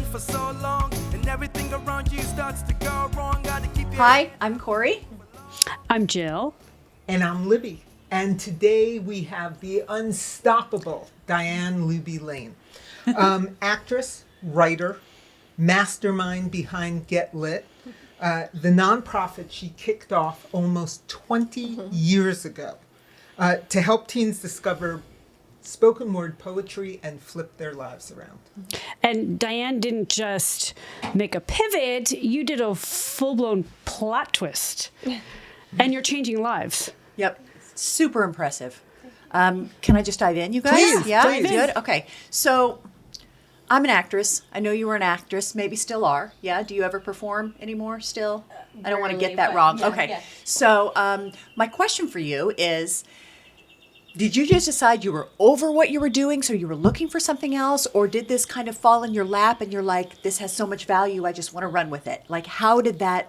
run for so long, and everything around you starts to go wrong. Gotta keep your Hi, I'm Corey. I'm Jill. And I'm Libby. And today we have the unstoppable Diane Luby Lane. Actress, writer, mastermind behind GetLit, the nonprofit she kicked off almost 20 years ago to help teens discover spoken word poetry and flip their lives around. And Diane didn't just make a pivot, you did a full-blown plot twist. And you're changing lives. Yep, super impressive. Can I just dive in, you guys? Please, yeah, please. good. Okay, so I'm an actress. I know you were an actress, maybe still are. Yeah, do you ever perform anymore still? I don't want to get that wrong. Yeah, okay, yeah. so my question for you is, did you just decide you were over what you were doing, so you were looking for something else, or did this kind of fall in your lap and you're like, this has so much value, I just want to run with it? Like, how did that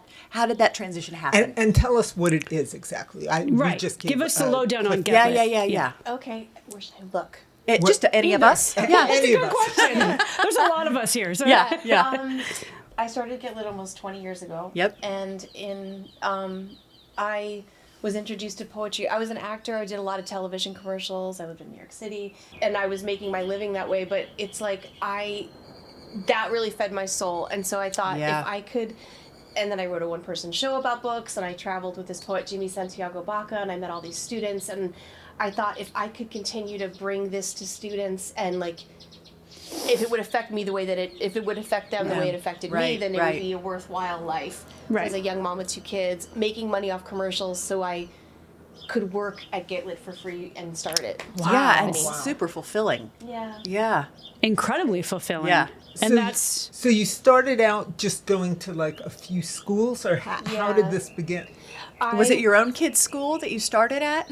transition happen? And tell us what it is exactly. We Right. just Give us the lowdown on yeah, GetLit. yeah. Okay, where should I look? Just to any of us? Yeah. Any of us. Question. There's a lot of us here. So. Yeah. I started GetLit almost 20 years ago. Yep. And I was introduced to poetry. I was an actor. I did a lot of television commercials. I lived in New York City, and I was making my living that way. But it's like that really fed my soul. And so I thought Yeah. if I could. And then I wrote a one-person show about books, and I traveled with this poet, Jimmy Santiago Baca, and I met all these students. And I thought if I could continue to bring this to students, and like, if it would affect me the way that if it would affect them the way it affected me, Right, then it right. would be a worthwhile life. Right. As a young mom with 2 kids, making money off commercials, so I could work at GetLit for free and start it. Yeah, and Wow. super fulfilling. Yeah. Yeah. Incredibly fulfilling. Yeah. And that's... So you started out just going to like a few schools, or how Yeah. did this begin? Was it your own kid's school that you started at?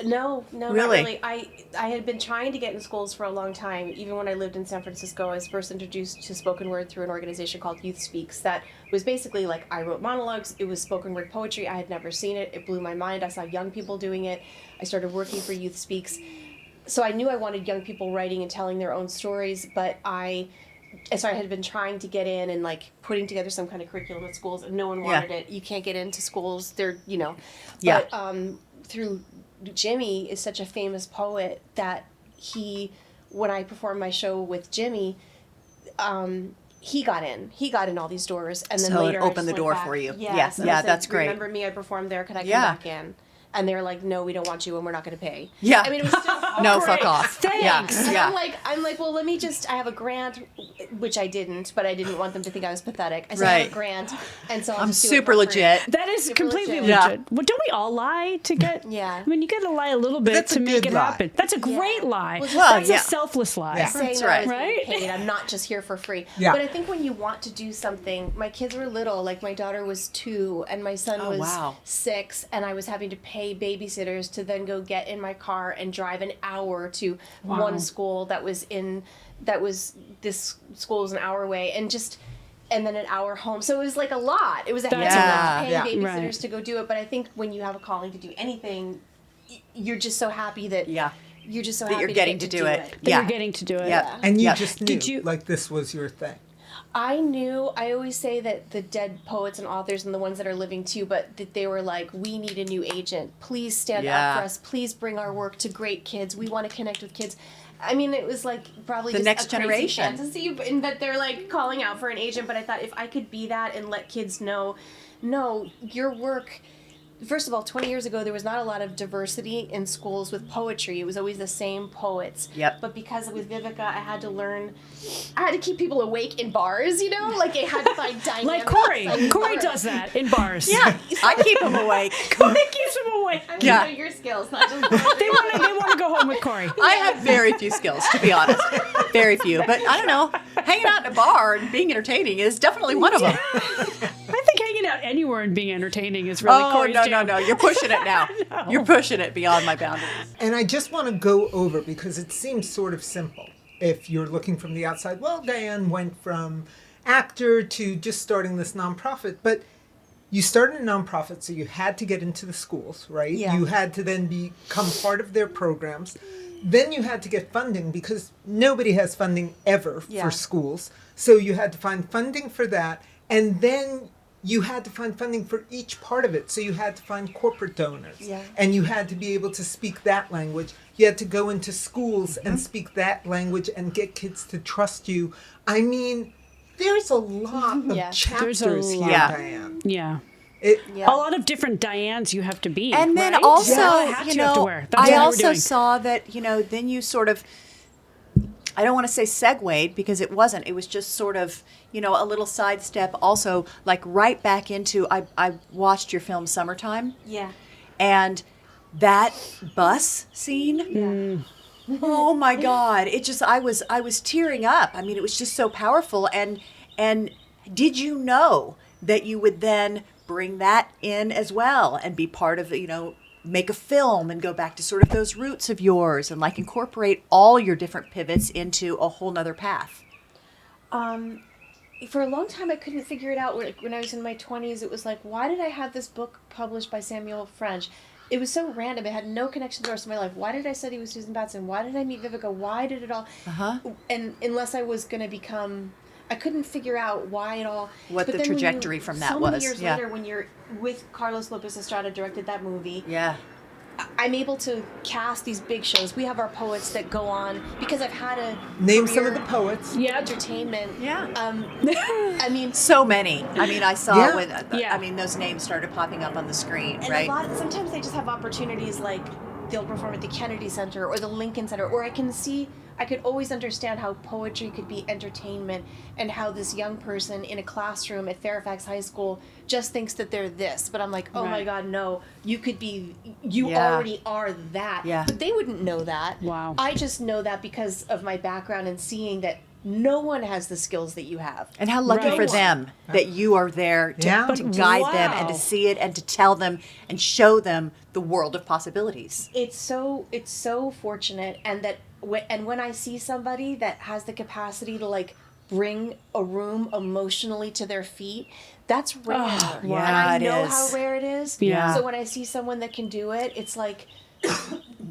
No, Really? not really. I had been trying to get in schools for a long time. Even when I lived in San Francisco, I was first introduced to spoken word through an organization called Youth Speaks that was basically like I wrote monologues. It was spoken word poetry. I had never seen it. It blew my mind. I saw young people doing it. I started working for Youth Speaks. So I knew I wanted young people writing and telling their own stories, but I had been trying to get in and like putting together some kind of curriculum at schools, and no one wanted it. You can't get into schools. They're, Yeah. But through Jimmy is such a famous poet that when I performed my show with Jimmy, he got in all these doors, and then So it later I opened just the went door back. for you. Yes, Yes, and yeah, I said, that's great. Remember me? I performed there. Could I come Yeah. back in? And they were like, no, we don't want you, and we're not going to pay. Yeah. I mean, it was still No, great. fuck off. Thanks. And Yeah. I'm like, well, let me just, I have a grant, which I didn't, but I didn't want them to think I was pathetic. I said, I have Right. a grant, and so I'll I'm just do it super for free. legit. That is Super completely legit. legit. Well, don't we all lie to get... Yeah. I mean, you got to lie a little bit that's to a make good it lie. happen. That's a great lie. Well, That's yeah. a selfless lie. Yeah. Saying That's that right. I was Right? being paid. I'm not just here for free. Yeah. But I think when you want to do something, my kids were little. Like my daughter was 2, and my son Oh, was wow. 6, and I was having to pay babysitters to then go get in my car and drive an hour to one school this school was an hour away, and then an hour home. So it was like a lot. It was a That's heavy a lot. paying Yeah. babysitters Right. to go do it. But I think when you have a calling to do anything, you're just so happy that you're just so That happy you're to getting get to do it. That Yeah. you're getting to do it. Yeah. And you Yeah. just knew, Did you- like this was your thing. I always say that the dead poets and authors and the ones that are living too, but that they were like, we need a new agent. Please stand Yeah. up for us. Please bring our work to great kids. We want to connect with kids. I mean, it was like probably The just next a crazy generation. fantasy, and that they're like calling out for an agent. But I thought if I could be that and let kids know, no, your work. First of all, 20 years ago, there was not a lot of diversity in schools with poetry. It was always the same poets. Yep. But because with Vivica, I had to keep people awake in bars, Like, I had to find dynamics. Like Corey. Like Corey bars. does that in bars. Yeah. I keep them awake. Corey keeps him away. I'm Yeah. yeah. Your skills, not just They want to go home with Corey. I have very few skills, to be honest. Very few. But I don't know. Hanging out in a bar and being entertaining is definitely one of them. I think hanging out anywhere and being entertaining is really Oh, Corey's no. jam. You're pushing it now. know. You're pushing it beyond my boundaries. And I just want to go over, because it seems sort of simple if you're looking from the outside. Well, Diane went from actor to just starting this nonprofit, but you started a nonprofit, so you had to get into the schools, right? Yeah. You had to then become part of their programs. Then you had to get funding because nobody has funding ever Yeah. for schools. So you had to find funding for that. And then you had to find funding for each part of it. So you had to find corporate donors. Yeah. And you had to be able to speak that language. You had to go into schools and speak that language and get kids to trust you. I mean, there's a lot of Yeah. chapters There's a here, lot. Yeah. Diane. Yeah. It, Yeah. A lot of different Dianes you have to be. And then right? also, A lot of hats you you have to know, wear. That's I what we're also doing. saw that, you know, then you sort of, I don't want to say segued because it wasn't. It was just sort of, you know, a little sidestep also, like right back into, I watched your film Summertime. Yeah. And that bus scene, oh my God! It just I was tearing up. I mean, it was just so powerful. And did you know that you would then bring that in as well and be part of, you know, make a film and go back to sort of those roots of yours and like incorporate all your different pivots into a whole nother path? For a long time, I couldn't figure it out. When I was in my 20s, it was like, why did I have this book published by Samuel French? It was so random. It had no connection to the rest of my life. Why did I study with Susan Batson? Why did I meet Vivica? Why did it all? And unless I was going to become, I couldn't figure out why it all. What but the then when trajectory from that so many was, years yeah. later, when you're with Carlos Lopez Estrada, directed that movie. Yeah. I'm able to cast these big shows. We have our poets that go on because I've had a name some career of the poets. in Yep. entertainment. Yeah. I mean, So many. I mean, I saw Yeah. when Yeah. I mean those names started popping up on the screen, and right? sometimes they just have opportunities like they'll perform at the Kennedy Center or the Lincoln Center, or I could always understand how poetry could be entertainment and how this young person in a classroom at Fairfax High School just thinks that they're this. But I'm like, oh my Right. God, no, you Yeah. already are that. Yeah. But they wouldn't know that. Wow. I just know that because of my background and seeing that no one has the skills that you have. And how lucky Right. for them that you are there to, Yeah. to But guide them and to wow. see it and to tell them and show them the world of possibilities. It's so fortunate, and that when I see somebody that has the capacity to like bring a room emotionally to their feet, that's rare. Oh, and yeah, I it know is. how rare it is. Yeah. So when I see someone that can do it, it's like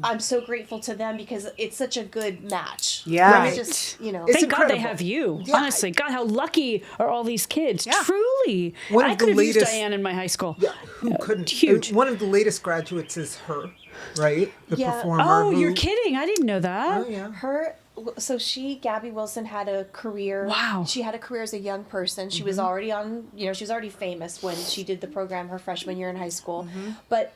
I'm so grateful to them because it's such a good match. Yeah. Let me Right. just, you know. It's Thank God they incredible. have you. Yeah. Honestly, God, how lucky are all these kids? Yeah. Truly. One of I the could have used latest- Diane in my high school. Yeah, who couldn't? huge. One of the latest graduates is her, right? The Yeah. performer. Oh, who, you're kidding. I didn't know that. Oh yeah. Gabby Wilson had a career. Wow. She had a career as a young person. She was already on, she was already famous when she did the program her freshman year in high school. But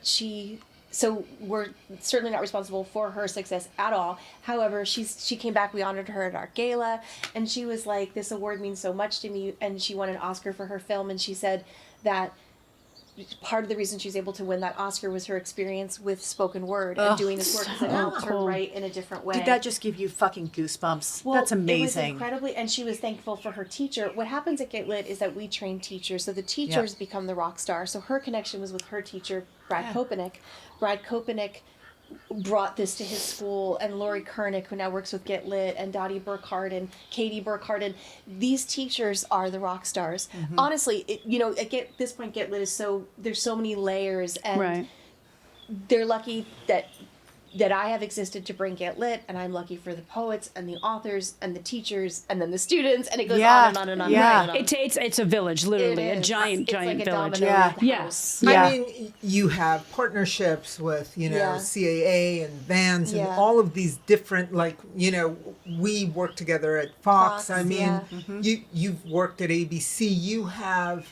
so we're certainly not responsible for her success at all. However, she came back, we honored her at our gala, and she was like, this award means so much to me, and she won an Oscar for her film, and she said that part of the reason she's able to win that Oscar was her experience with spoken word and doing this work because it helped her cool. write in a different way. Did that just give you fucking goosebumps? That's It was amazing. incredibly, and she was thankful for her teacher. What happens at GetLit is that we train teachers, so the teachers become the rock star. So her connection was with her teacher, Brad Kopenick. Brad Kopenick brought this to his school, and Lori Kernick, who now works with GetLit, and Dottie Burkhardt and Katie Burkhardt, and these teachers are the rock stars. Honestly, at this point, GetLit is there's so many layers, and Right. they're lucky that I have existed to bring GetLit, and I'm lucky for the poets and the authors and the teachers and then the students, and it goes Yeah. on and on and on. Yeah. And on. It's a village, literally, It a is. giant It's like a village. domino Yeah. Yeah. house. Yeah. I mean, you have partnerships with, Yeah. CAA and Vans and Yeah. all of these different, we work together at Fox. Fox, I mean, yeah. you've worked at ABC. You have,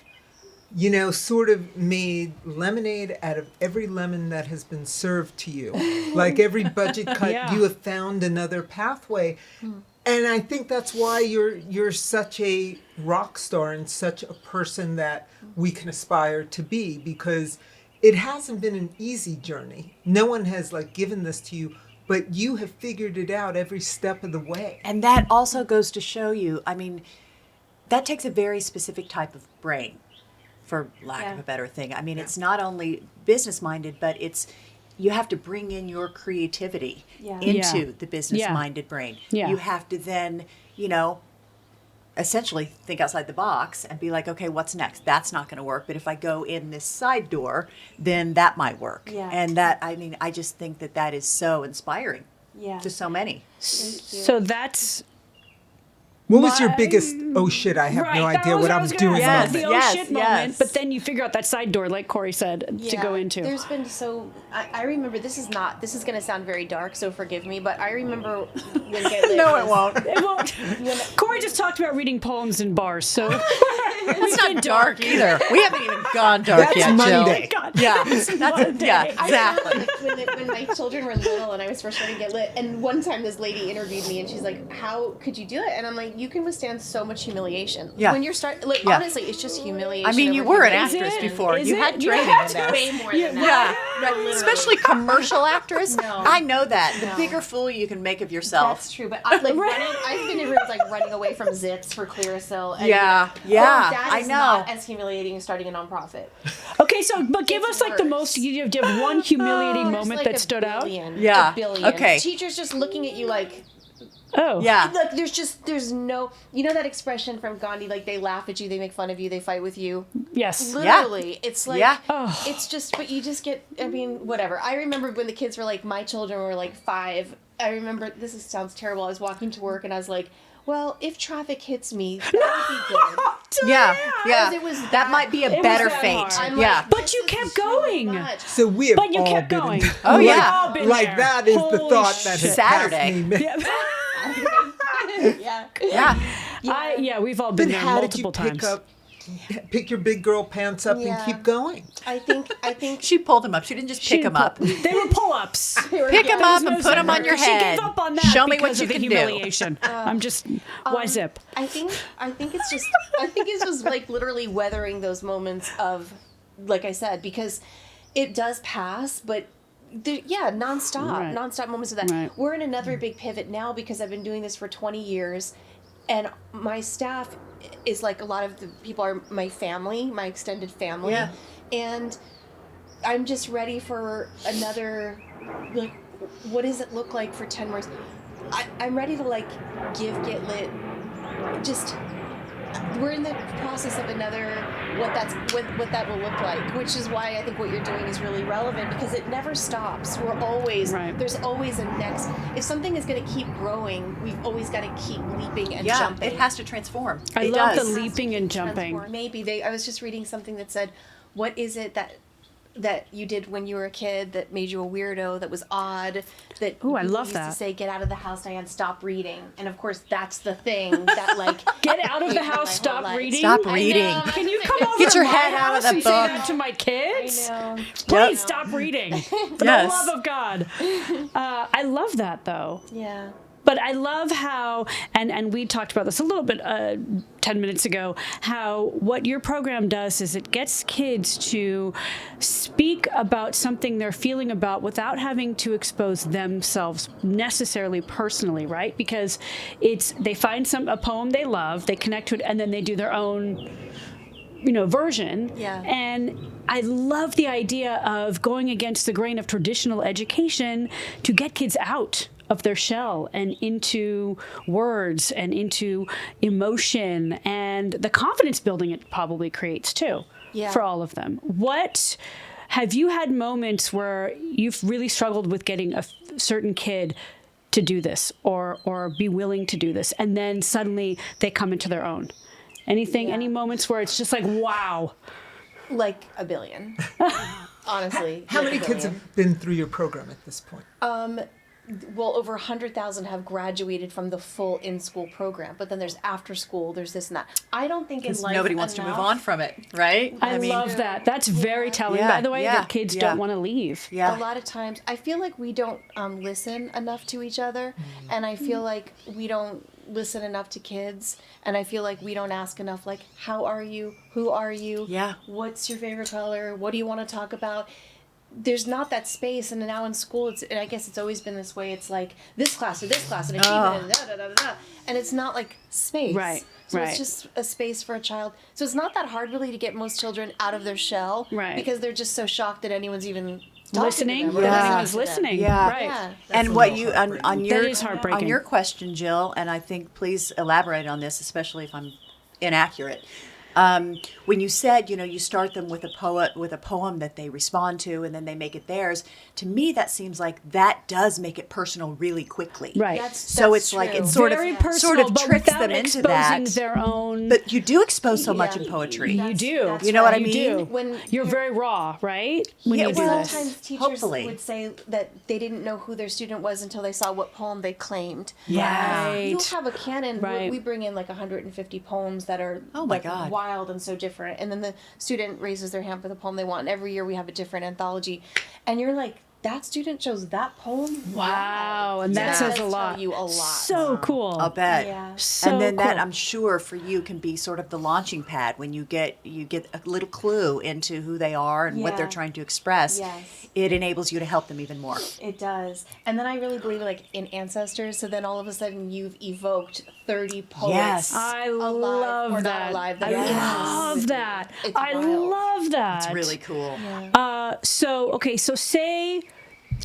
sort of made lemonade out of every lemon that has been served to you. Like every budget cut, Yeah. you have found another pathway. And I think that's why you're such a rock star and such a person that we can aspire to be, because it hasn't been an easy journey. No one has given this to you, but you have figured it out every step of the way. And that also goes to show you, I mean, that takes a very specific type of brain, for lack of Yeah. a better thing. I mean, it's not only business minded, but you have to bring in your creativity Yeah. into Yeah. the business minded brain. Yeah. You have to then, essentially think outside the box and be like, okay, what's next? That's not going to work. But if I go in this side door, then that might work. Yeah. And that, I mean, I just think that that is so inspiring Yeah. to so many. So that's What was your biggest, oh shit, I have no that idea was what I I'm was gonna doing ask, Yes, the moment? oh shit moment, yes. but then you figure out that side door, like Corey said, to go into. There's been I remember, this is going to sound very dark, so forgive me, but I remember when GetLit No, it won't. It won't. Corey just talked about reading poems in bars, so It's not dark either. We haven't even gone dark That's yet, Monday. Jill. God, Yeah, yeah, I exactly. remember when my children were little and I was first starting to get lit, and one time this lady interviewed me and she's like, how could you do it? And I'm like, you can withstand so much humiliation. Yeah. When you're like, Yeah. honestly, it's just humiliation. I mean, you over were an humiliation. actress before. Is You it? had You training had in to that. Way more than that. Yeah, Literally. especially commercial actress. No. I know that. The No. bigger fool you can make of yourself. That's true, but I've been in rooms like running away from zips for Clearasil. And, Yeah, you know, yeah, that I is know. not as humiliating as starting a nonprofit. Okay, so but give It's us like the worse. most. You have one humiliating There's moment like that a stood out. billion, Yeah, a billion. okay. Teachers just looking at you like, Oh, Yeah. like there's no, you know that expression from Gandhi, like they laugh at you, they make fun of you, they fight with you. Yes. Literally, it's like, Yeah. Oh. it's just, but you just get, I mean, whatever. I remember when the kids were like, my children were like 5. I remember, sounds terrible. I was walking to work and I was like, well, if traffic hits me, that would be good. Yeah, yeah. It was that that- might be a was better that fate. hard. I'm Yeah. like, But this you is kept too going. much. So we have But you all kept been going. Oh, We've yeah. all been like there. that is the Holy thought that shit. has Saturday. passed me. Yeah. Yeah. We've all been But there how did you multiple times. pick your big girl pants up Yeah. and keep going? I think She pulled him up. She didn't just pick him up. They were pull-ups. Pick him up and put him on your She head. gave up on that Show me because what you of the can humiliation. I'm just why zip? I think it's just like literally weathering those moments of, like I said, because it does pass, but Right. nonstop moments of that. Right. We're in another big pivot now because I've been doing this for 20 years, and my staff is like, a lot of the people are my family, my extended family, Yeah. and I'm just ready for another, like, what does it look like for 10 more? I'm ready to like give GetLit, just, we're in the process of another, what that will look like, which is why I think what you're doing is really relevant, because it never stops. We're always, Right. there's always a next, if something is going to keep growing, we've always got to keep leaping and Yeah, jumping. it has to transform. I It love does. the leaping and jumping. Transform. Maybe I was just reading something that said, what is it that you did when you were a kid that made you a weirdo, that was odd, that Ooh, I people love used that. to say, get out of the house, Diane, stop reading. And of course that's the thing that like Get out of the my house, whole stop life. reading. Stop I reading. know, Can you come over Get to your my head out of house the and say book. that to my kids? I know. Please stop reading. For Yes. the love of God. I love that though. Yeah. But I love how, and we talked about this a little bit 10 minutes ago, how what your program does is it gets kids to speak about something they're feeling about without having to expose themselves necessarily personally, right? Because they find a poem they love, they connect to it, and then they do their own version. Yeah. And I love the idea of going against the grain of traditional education to get kids out of their shell and into words and into emotion and the confidence building it probably creates too. Yeah. For all of them. What have you had moments you've really struggled with getting a certain kid to do this or be willing to do this, and then suddenly they come into their own? Any moments where it's just like, wow. Like a billion. Honestly. How like many a kids billion. have been through your program at this point? Well, over 100,000 have graduated from the full in-school program, but then there's after school, there's this and that. I don't think in Because life nobody wants to move enough- on from it, right? I love that. That's very telling, Yeah, by the way, yeah, that kids yeah. don't want to leave. Yeah. A lot of times, I feel like we don't listen enough to each other, and I feel like we don't listen enough to kids, and I feel like we don't ask enough, like, how are you? Who are you? Yeah. What's your favorite color? What do you want to talk about? There's not that space, and now in school, and I guess it's always been this way. It's like this class or this class, and achievement, and da da da da da, and it's not like space. Right, So right. it's just a space for a child. So it's not that hard really to get most children out of their shell, Right. Because they're just so shocked that anyone's even listening. them. That Yeah. anyone's listening. Yeah. Right. Yeah. And a what little you heartbreaking. on your That is heartbreaking. on your question, Jill, and I think please elaborate on this, especially if I'm inaccurate. When you said, you start them with a poem that they respond to, and then they make it theirs. To me, that seems like that does make it personal really quickly. Right. So That's it's like true. it sort Very of personal, but tricks without them into exposing that. their own. But you do expose so much Yeah. in poetry. you do. that's You know what I You mean? do. When You're very raw, right? When Yeah, you do well, this. sometimes teachers Hopefully. would say that they didn't know who their student was until they saw what poem they claimed. Yeah. Right. You have a canon. Right. We bring in like 150 poems that are Oh my like God. wild and so different. And then the student raises their hand for the poem they want. And every year we have a different anthology. And you're like, that student chose that poem? Wow, and that That says does a tell lot. you a lot. So cool. I'll bet. Yeah. So And then that cool. I'm sure for you can be sort of the launching pad when you get a little clue into who they are and what they're Yeah. trying to express. Yes. It enables you to help them even more. It does. And then I really believe like in ancestors. So then all of a sudden you've evoked 30 poets. Yes. I alive love or that. not alive. I love that. It's I wild. love that. It's really cool. So say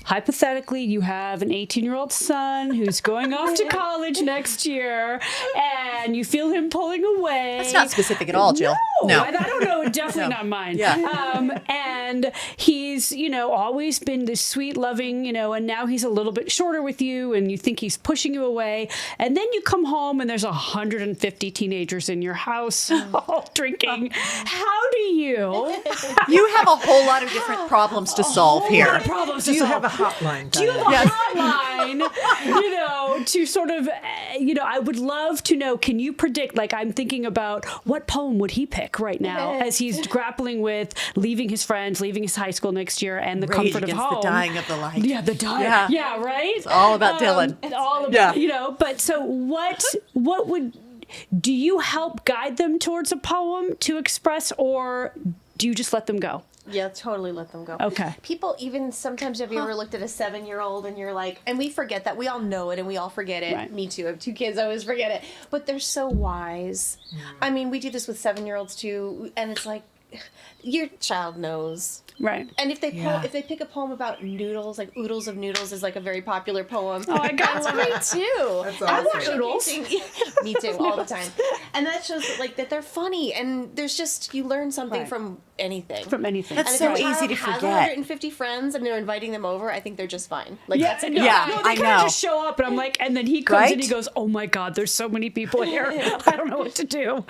hypothetically you have an 18-year-old son who's going off to college next year and you feel him pulling away. That's not specific at all, Jill. No, I don't know. Definitely No. not mine. Yeah. And he's, always been this sweet, loving, and now he's a little bit shorter with you and you think he's pushing you away. And then you come home and there's 150 teenagers in your house all drinking. How do you? You have a whole lot of different problems to solve here. Problems Do to you solve. have a hotline? Do you have a Diane? hotline, to sort of, I would love to know, can you predict, like I'm thinking about what poem would he pick right now as he's grappling with leaving his friends, leaving his high school next year and the Rage comfort of against home. the dying of the light. Yeah, the dying. Yeah. Yeah, right? It's all about Dylan. It's all about, Yeah. but so what would, do you help guide them towards a poem to express or do you just let them go? Yeah, totally let them go. Okay. People even sometimes have you ever looked at a 7-year-old and you're like, and we forget that. We all know it and we all forget it. Right. Me too. I have 2 kids, I always forget it. But they're so wise. I mean, we do this with 7-year-olds too, and it's like your child knows. Right. And if they Yeah. if they pick a poem about noodles, like oodles of noodles is like a very popular poem. Oh my God, That's great too. That's I awesome. watch oodles. Me too, all the time. And that shows like that they're funny, and there's just you learn something Right. from anything. From anything. That's And so if your easy child to has forget. 150 friends and they're inviting them over, I think they're just fine. Like that's no, Yeah, no, I they kind know. of just show up, and I'm like, and then he comes Right? and he goes, "Oh my God, there's so many people here. I don't know what to do."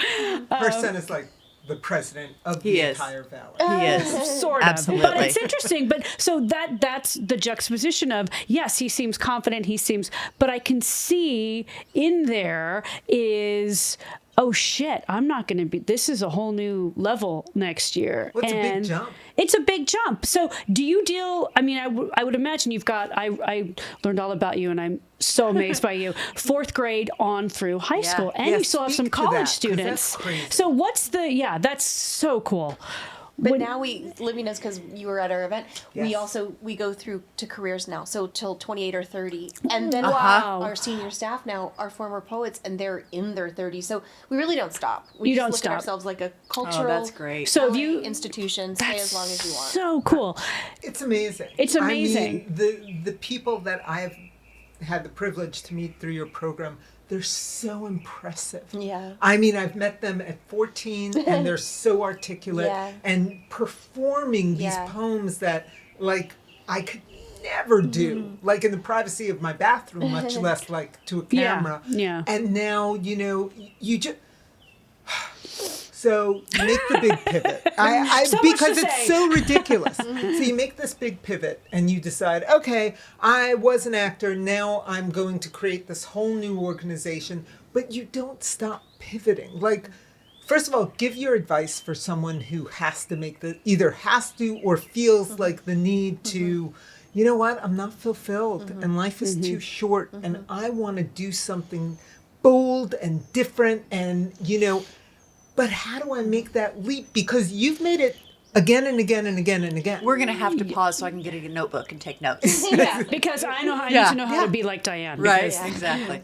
Her son is like the president of the He is. entire valley. He is. Sort of, Absolutely. but it's interesting. But so that's the juxtaposition of yes, he seems confident. He seems, but I can see in there is. Oh shit, I'm not going to be, this is a whole new level next year. Well, it's a big And jump. It's a big jump. So do you deal, I mean, I would imagine you've got, I learned all about you and I'm so amazed by you, 4th grade on through high Yeah. school. And Yeah, you still have some speak to college that, 'cause students. that's crazy. So what's the, that's so cool. But now Libby knows because you were at our event. Yes. We go through to careers now, so till 28 or 30, and then Wow. our senior staff now are former poets, and they're in their 30s. So we really don't stop. We You just don't look stop. at ourselves like a cultural. Oh, that's great. So if LA you, institution, stay that's as long as you want. so cool. It's amazing. It's amazing. I mean, the people that I've had the privilege to meet through your program, they're so impressive. Yeah. I mean, I've met them at 14 and they're so articulate Yeah. and performing these Yeah. poems that like I could never do, like in the privacy of my bathroom, much less like to a Yeah, camera. yeah. And now, you just so you make the big pivot. So much Because to it's say. so ridiculous. So you make this big pivot and you decide, okay, I was an actor, now I'm going to create this whole new organization, but you don't stop pivoting. Like, first of all, give your advice for someone who has to make either has to or feels like the need to, you know what, I'm not fulfilled and life is too short and I want to do something bold and different and, but how do I make that leap? Because you've made it again and again and again and again. We're going to have to pause so I can get a notebook and take notes. Yeah, because I need to know how Yeah. to be like Diane. Right, because- exactly.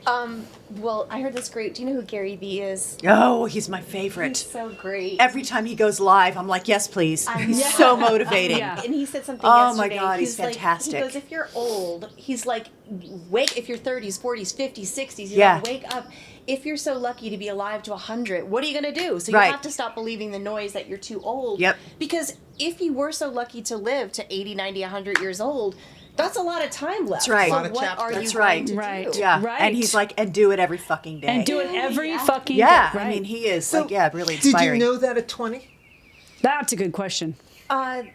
Well, I heard this great. Do you know who Gary Vee is? Oh, he's my favorite. He's so great. Every time he goes live, I'm like, yes, please. Yeah. So motivating. Yeah. And he said something Oh my yesterday. God, he's like, fantastic. He goes, if you're old, he's like, wake, if you're 30s, 40s, 50s, 60s, he's Yeah. like, wake up. If you're so lucky to be alive to 100, what are you going to do? So you Right. have to stop believing the noise that you're too old. Yep. Because if you were so lucky to live to 80, 90, 100 years old, that's a lot of time left. That's right. So A lot of what chapters. are That's you right. going to Right. do? Yeah. Right. And he's like, and do it every fucking day. And do it every fucking Yeah. day. Right. I mean, he is So, like, yeah, really Did inspiring. you know that at 20? That's a good question.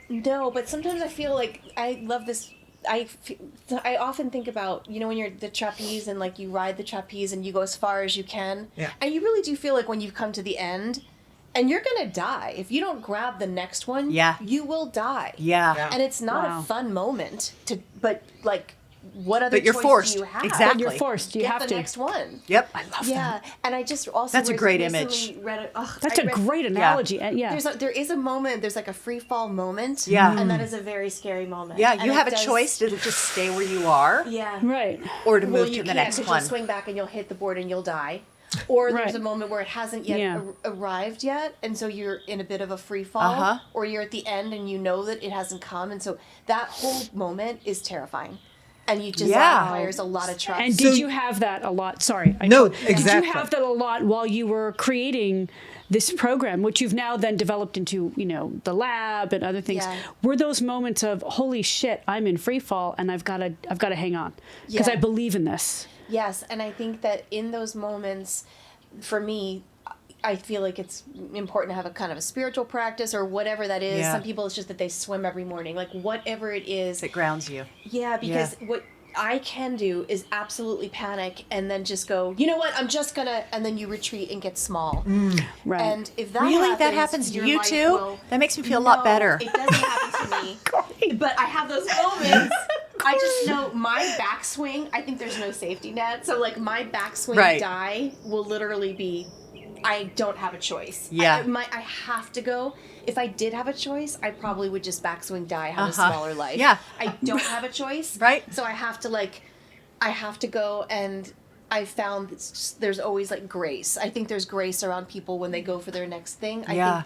No, but sometimes I feel like I love this. I often think about, you know, when you're the trapeze and like you ride the trapeze and you go as far as you can. Yeah. And you really do feel like when you've come to the end and you're going to die. If you don't grab the next one, Yeah. you will die. Yeah. Yeah. And it's not Wow. a fun moment but like, what other But you're choice forced. do you have? Exactly. But you're forced. You Get have the to. next one. Yep. I love Yeah, and I just also That's a great recently image. read That's I a read- great analogy. Yeah. there is a moment. There's like a free fall moment. Yeah. and that is a very scary moment. Yeah, And you it have a does- choice to just stay where you are Yeah, Right. or to Well, move you to the can't, next 'cause one. You'll swing back and you'll hit the board and you'll die. Or there's Right. a moment where it hasn't yet Yeah. arrived yet, and so you're in a bit of a free fall. Uh-huh. Or you're at the end and you know that it hasn't come, and so that whole moment is terrifying, and you just Yeah. requires a lot of trust. And did you have that a lot? Sorry. No, Did exactly. you have that a lot while you were creating this program, which you've now then developed into, you know, the lab and other things? Yeah. Were those moments of, holy shit, I'm in free fall and I've got to hang on because Yeah. I believe in this? Yes, and I think that in those moments, for me, I feel like it's important to have a kind of a spiritual practice or whatever that is. Yeah. Some people, it's just that they swim every morning, like whatever it is. It grounds you. Yeah, because what I can do is absolutely panic and then just go, you know what, I'm just gonna, and then you retreat and get small. Right. And if that Really? happens, That happens to your you life too? will- That makes me feel a lot No, better. It doesn't happen to me. But I have those moments. I just know my backswing, I think there's no safety net. So like my backswing Right. die will literally be, I don't have a choice. Yeah. I have to go. If I did have a choice, I probably would just backswing die, have Uh-huh. a smaller life. Yeah. I don't have a choice. Right. So I have to go, and I found there's always like grace. I think there's grace around people when they go for their next thing. Yeah.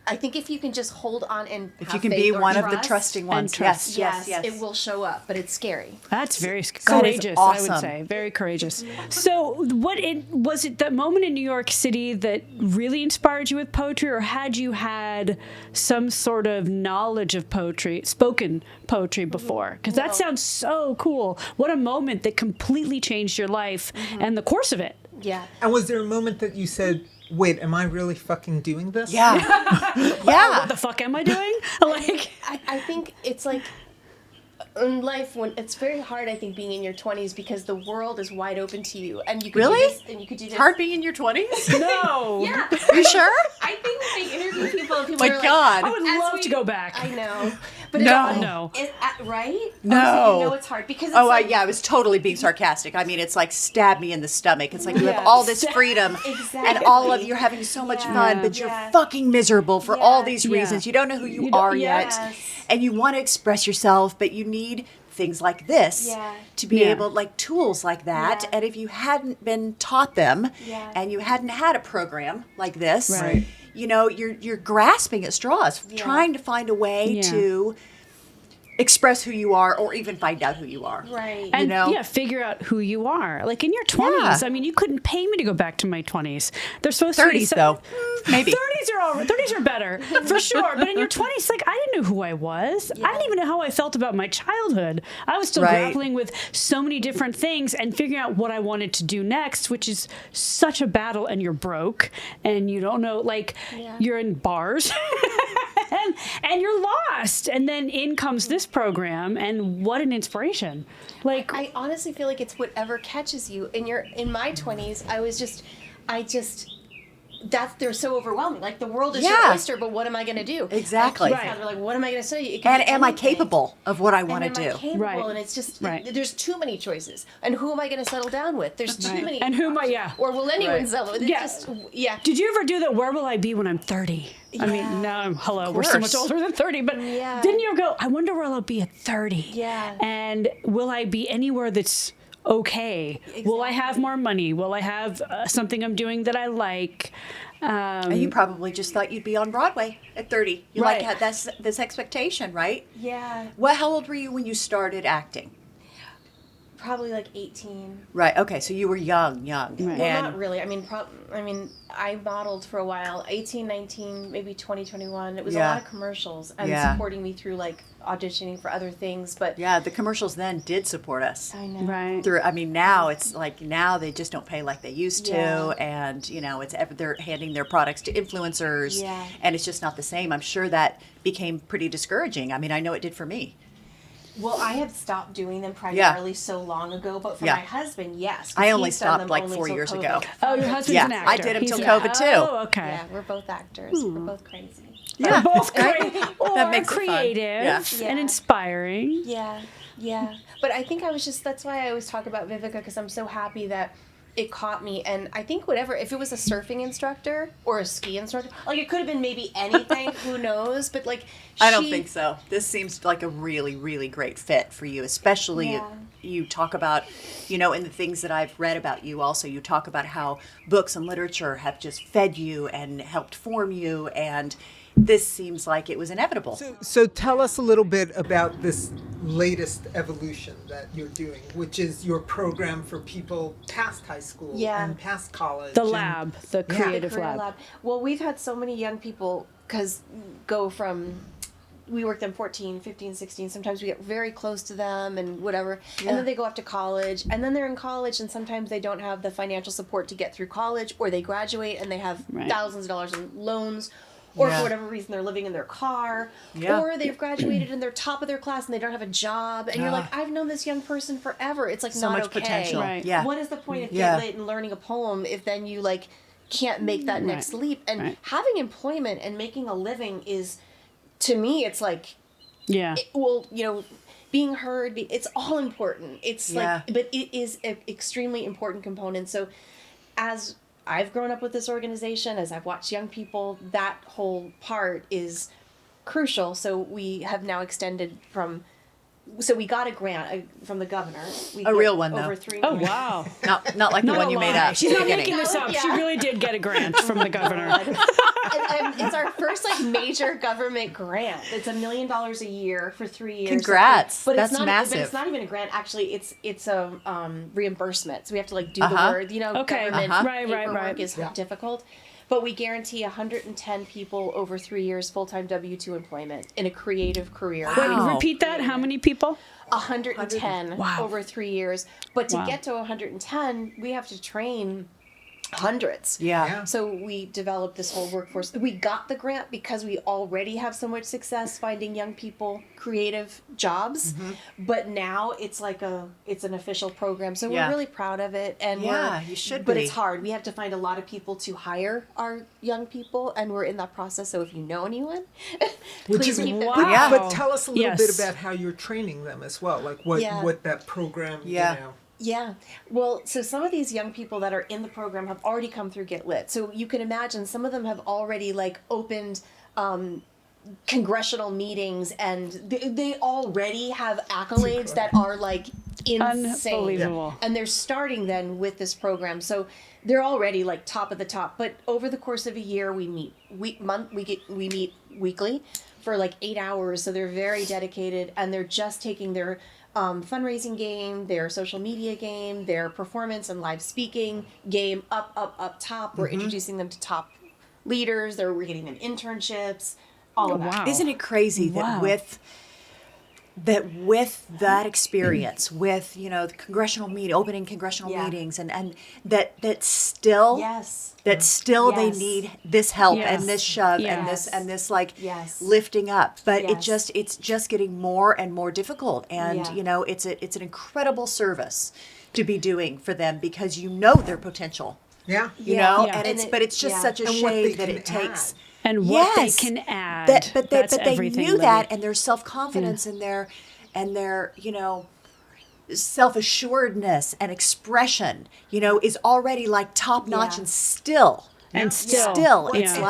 I think if you can just hold on and If have you can faith be or one of the trust, trusting ones. trust. Yes, yes, yes. it will show up, but it's scary. That's very That is courageous, I would awesome. say. Very courageous. So, was it that moment in New York City that really inspired you with poetry, or had you had some sort of knowledge of poetry, spoken poetry before? Because that sounds so cool. What a moment that completely changed your life and the course of it. Yeah. And was there a moment that you said, wait, am I really fucking doing this? Yeah. Yeah. What the fuck am I doing? Like, I think it's like in life when it's very hard. I think being in your 20s because the world is wide open to you, and you could Really? do this, and you could do this. It's hard being in your 20s? no. Yeah. Are you sure? I think when they interview people, and people My are like, God. I would As love we- to go back. I know, but No. it's, No. right? No. Oh, so you know it's hard because it's Yeah, I was totally being sarcastic. I mean, it's like stab me in the stomach. It's like you have Yeah. all this freedom Exactly. and all of you're having so much fun, but you're fucking miserable for all Yeah. these Yeah. reasons. You don't know who you, You don't- are yes. yet. And you want to express yourself, but you need things like this Yeah. to be Yeah. able, like tools like that. Yeah. And if you hadn't been taught them Yeah. and you hadn't had a program like this, Right. you know, you're grasping at straws, Yeah. trying to find a way Yeah. to express who you are or even find out who you are. right. And know? yeah, figure out who you are. Like in your 20s, Yeah. I mean, you couldn't pay me to go back to my 20s. They're supposed to 30s be though. Maybe. 30s are better for sure. But in your 20s, like I didn't know who I was. I didn't even know how I felt about my childhood. I was still Right. grappling with so many different things and figuring out what I wanted to do next, which is such a battle. And you're broke and you don't know, like you're in bars. And you're lost. And then in comes this program, and what an inspiration. Like, I honestly feel like it's whatever catches you. In my 20s, they're so overwhelming. Like the world is your Yeah. oyster, but what am I going to do? Exactly. Like, they're like, what am I going to say? It could And be am I anything. capable of what I want And to am I do? capable? Right. And it's just Right. there's too many choices. And who am I going to settle down with? There's too Right. many. And who am I- yeah. Or will anyone Right. settle? It's Yeah. just yeah. did you ever do that? Where will I be when I'm 30? I mean, no, hello, we're so much course. older than 30, but Yeah. didn't you ever go, I wonder where I'll be at 30? Yeah. And will I be anywhere that's okay. Will I have more money? Will I have something I'm doing that I like? And you probably just thought you'd be on Broadway at 30. You Right. like that's this expectation, right? Yeah, Well, how old were you when you started acting? probably like 18. Right. Okay. So you were young. Right. Well, And not really. I mean, I modeled for a while, 18, 19, maybe 20, 21. It was a Yeah. lot of commercials and Yeah. supporting me through like auditioning for other things. But yeah, the commercials then did support us. I know. Right. Through, I mean, now it's like now they just don't pay like they used to, Yeah. and they're handing their products to influencers, Yeah. and it's just not the same. I'm sure that became pretty discouraging. I mean, I know it did for me. Well, I had stopped doing them primarily so long ago, but for Yeah. my husband, yes. 'cause I only he's done them stopped like only 4 till years COVID. ago. Oh, your husband's Yeah, an actor. I did him till He's- COVID, too. Oh, okay. Yeah, we're both actors. We're both crazy. Yeah, Both right? great or That makes it fun. creative Yeah. Yeah. and inspiring. Yeah, yeah. But I think that's why I always talk about Vivica, because I'm so happy that it caught me. And I think if it was a surfing instructor or a ski instructor, like it could have been maybe anything, who knows? But like, I don't think so. This seems like a really, really great fit for you, especially Yeah. you talk about, in the things that I've read about you also, you talk about how books and literature have just fed you and helped form you, and this seems like it was inevitable. So tell us a little bit about this latest evolution that you're doing, which is your program for people past high school Yeah. and past college. The and- lab, the Yeah. creative Career lab. Well, we've had so many young people go from, we work them 14, 15, 16. Sometimes we get very close to them and whatever. And then they go off to college. And then they're in college and sometimes they don't have the financial support to get through college, or they graduate and they have Right. thousands of dollars in loans. Or Yeah. for whatever reason, they're living in their car. Yeah. Or they've graduated and they're top of their class and they don't have a job. And you're like, I've known this young person forever. It's like So not much okay. potential. Right. Yeah. What is the point of Yeah. GetLit and learning a poem if then you like can't make that next leap? And Right. having employment and making a living is, to me, it's like, Yeah. being heard. It's all important. It's Yeah. like, but it is an extremely important component. So, as I've grown up with this organization, as I've watched young people, that whole part is crucial. So we have now extended from. So we got a grant from the governor. We A get real one, though. over $3 Oh, million. wow. Not like the Not one a you made lie. up. She's at the not beginning. making this up. She Yeah. really did get a grant from the governor. And it's our first major government grant. It's $1 million a year for 3 years. Congrats. But That's it's not, massive. But it's not even a grant. Actually, it's a reimbursement. So we have to do Uh-huh. the word. Okay. Government Uh-huh. Right. paperwork is difficult. But we guarantee 110 people over 3 years full-time W-2 employment in a creative career. Wow. Repeat that. How many people? 110 Wow. over 3 years. But to Wow. get to 110, we have to train hundreds. Yeah. So we developed this whole workforce. We got the grant because we already have so much success finding young people creative jobs. But now it's it's an official program. So Yeah. we're really proud of it. And Yeah, you should But be. it's hard. We have to find a lot of people to hire our young people, and we're in that process. So if you know anyone, Which please is keep them. wow. Yeah. But tell us a little bit Yes. about how you're training them as well, like what that program, Yeah. Yeah. Well, so some of these young people that are in the program have already come through GetLit. So you can imagine some of them have already opened congressional meetings, and they already have accolades that are insane. Unbelievable. And they're starting then with this program. So they're already top of the top. But over the course of a year, we meet we meet weekly for 8 hours. So they're very dedicated, and they're just taking their fundraising game, their social media game, their performance and live speaking game up top. We're introducing them to top leaders. We're getting them internships. All of that. Wow. Isn't it crazy Wow. that with that experience, with the opening congressional Yeah. meetings, and that still Yes. they Yes. need this help Yes. and this shove Yes. and this Yes. lifting up, but Yes. it's just getting more and more difficult, and Yeah. it's an incredible service to be doing for them, because their potential, Yeah. Yeah. and but it's just such a And what they shame that can it takes. add. And what they Yes. can add. But That's they everything, knew Libby. that, and their self-confidence and their self-assuredness and expression is already top notch, Yeah. and still And still, it's yeah.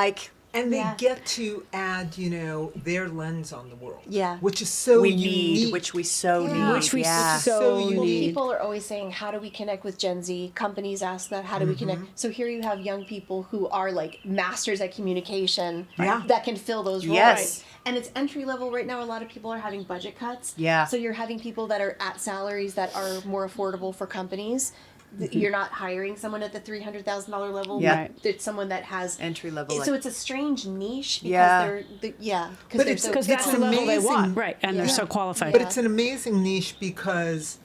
And they Yeah. get to add, their lens on the world. Yeah. Which is so we unique. need, which we so Yeah. need. Which we yeah. so unique. need. People are always saying, how do we connect with Gen Z? Companies ask that, how do we connect? So here you have young people who are like masters at communication Yeah. that can fill those roles. Yes. And it's entry level right now. A lot of people are having budget cuts. Yeah. So you're having people that are at salaries that are more affordable for companies. You're not hiring someone at the $300,000 level. Yeah. Right. It's someone that has Entry level, So like- it's a strange niche because Yeah. But they're it's- so Because that's the level they amazing. want, right? And they're Yeah. so qualified. But it's an amazing niche because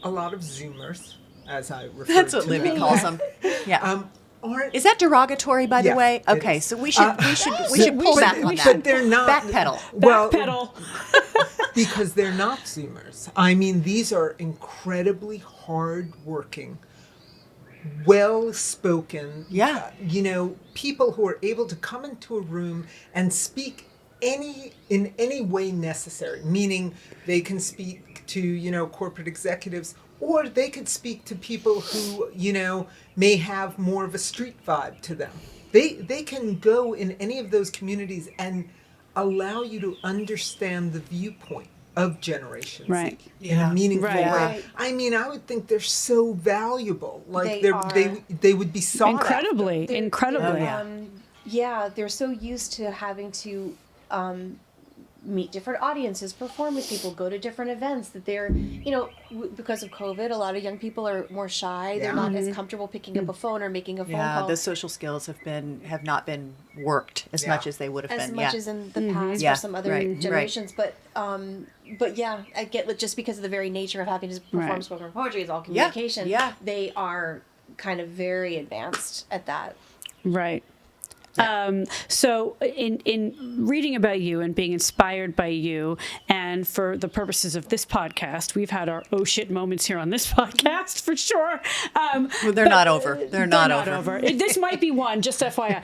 a lot of Zoomers, as I refer That's to what Libby them, calls them. Yeah. aren't. Is that derogatory, by the Yes, way? it Okay, is. so we should pull but- back on that. But they're not. Backpedal. Well, Backpedal. because they're not Zoomers. I mean, these are incredibly hard-working, well-spoken, Yeah. people who are able to come into a room and speak in any way necessary, meaning they can speak to, corporate executives, or they could speak to people who, may have more of a street vibe to them. They can go in any of those communities and allow you to understand the viewpoint of Generation Right. Z in a meaningful Right. way. Right. I mean, I would think they're so valuable. Like They they would be sought Incredibly, They're- incredibly. they're so used to having to meet different audiences, perform with people, go to different events that they're, because of COVID, a lot of young people are more shy. They're Yeah. not as comfortable picking up a phone or making a phone Yeah, call the social skills have not been worked as Yeah. much as they would have as been. much yeah. as in the past Yeah, for some other right, right. generations. But yeah, I get that just because of the very nature of having to perform Right. spoken word poetry is all communication. yeah. They are kind of very advanced at that. Right. So in reading about you and being inspired by you, and for the purposes of this podcast, we've had our oh shit moments here on this podcast for sure. Well, they're not over. They're not over. This might be one, just FYI.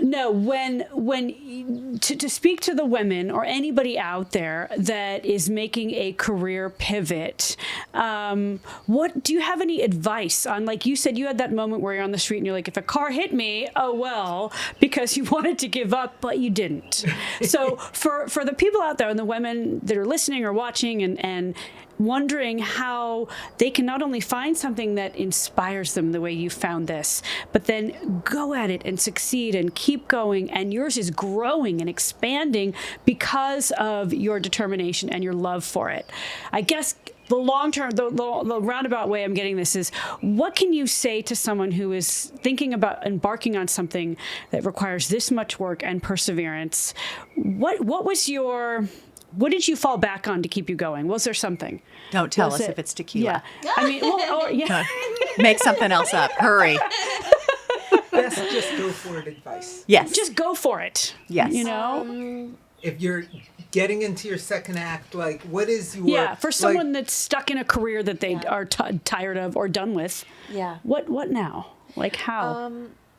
No, when to speak to the women or anybody out there that is making a career pivot, what do you have any advice on? Like you said, you had that moment where you're on the street and you're like, if a car hit me, oh well, because you wanted to give up, but you didn't. So for the people out there and the women that are listening or watching and wondering how they can not only find something that inspires them the way you found this, but then go at it and succeed and keep going. And yours is growing and expanding because of your determination and your love for it. I guess the long term, the roundabout way I'm getting this is, what can you say to someone who is thinking about embarking on something that requires this much work and perseverance? What did you fall back on to keep you going? Was there something? Don't tell Was us it- if it's tequila. Yeah. I mean, yeah. Make something else up. Hurry. Best just go for it advice. Yes. Just go for it. Yes. You know? If you're getting into your second act, like, what is your... Yeah, for someone like, that's stuck in a career that they are tired of or done with. Yeah. What now? Like how?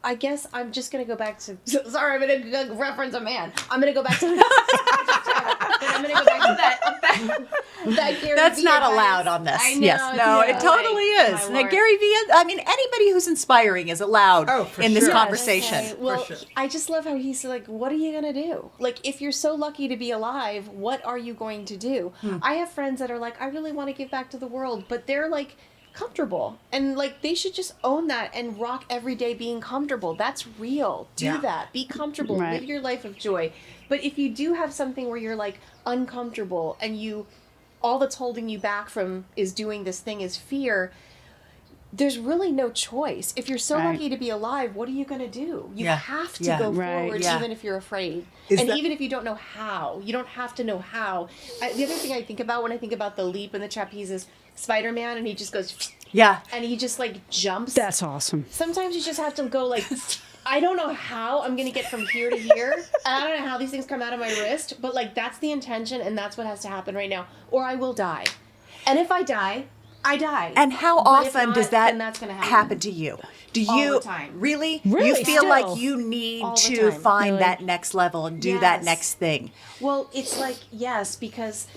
I guess I'm just gonna go back to. Sorry, I'm gonna reference a man. I'm gonna go back to. I'm gonna go back to that Gary That's Vee not advice. allowed on this. I know, Yes. No, yeah, it totally like, is. my Now, lord. Gary Vee, I mean, anybody who's inspiring is allowed Oh, for in this sure. conversation. Okay, well, sure. I just love how he's like, what are you going to do? Like, if you're so lucky to be alive, what are you going to do? I have friends that are like, I really want to give back to the world, but they're like comfortable. And like, they should just own that and rock every day being comfortable. That's real. Do Yeah. that. Be comfortable. Right. Live your life of joy. But if you do have something where you're like uncomfortable and all that's holding you back from is doing this thing is fear, there's really no choice. If you're so Right. lucky to be alive, what are you going to do? You Yeah. have to Yeah. go Right. forward Yeah. even if you're afraid. Is And that- even if you don't know how. You don't have to know how. The other thing I think about when I think about the leap and the trapeze is Spider-Man, and he just goes, Yeah. and he just like jumps. That's awesome. Sometimes you just have to go like, I don't know how I'm going to get from here to here. And I don't know how these things come out of my wrist, but like that's the intention and that's what has to happen right now. Or I will die. And if I die, I die. And how But if often not, does that then that's gonna happen to you? Do All you the time. really? Really? You feel Still? like you need All the to time. find Really? that next level and do that Yes. next thing. Well, it's like, yes, because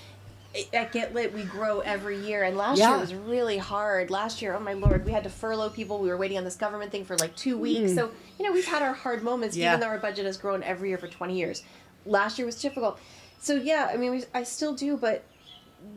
at GetLit, we grow every year, and last Yeah. year was really hard. Last year, oh my lord, we had to furlough people. We were waiting on this government thing for like 2 weeks. So, we've had our hard moments, Yeah. even though our budget has grown every year for 20 years. Last year was difficult. So, yeah, I mean, I still do, but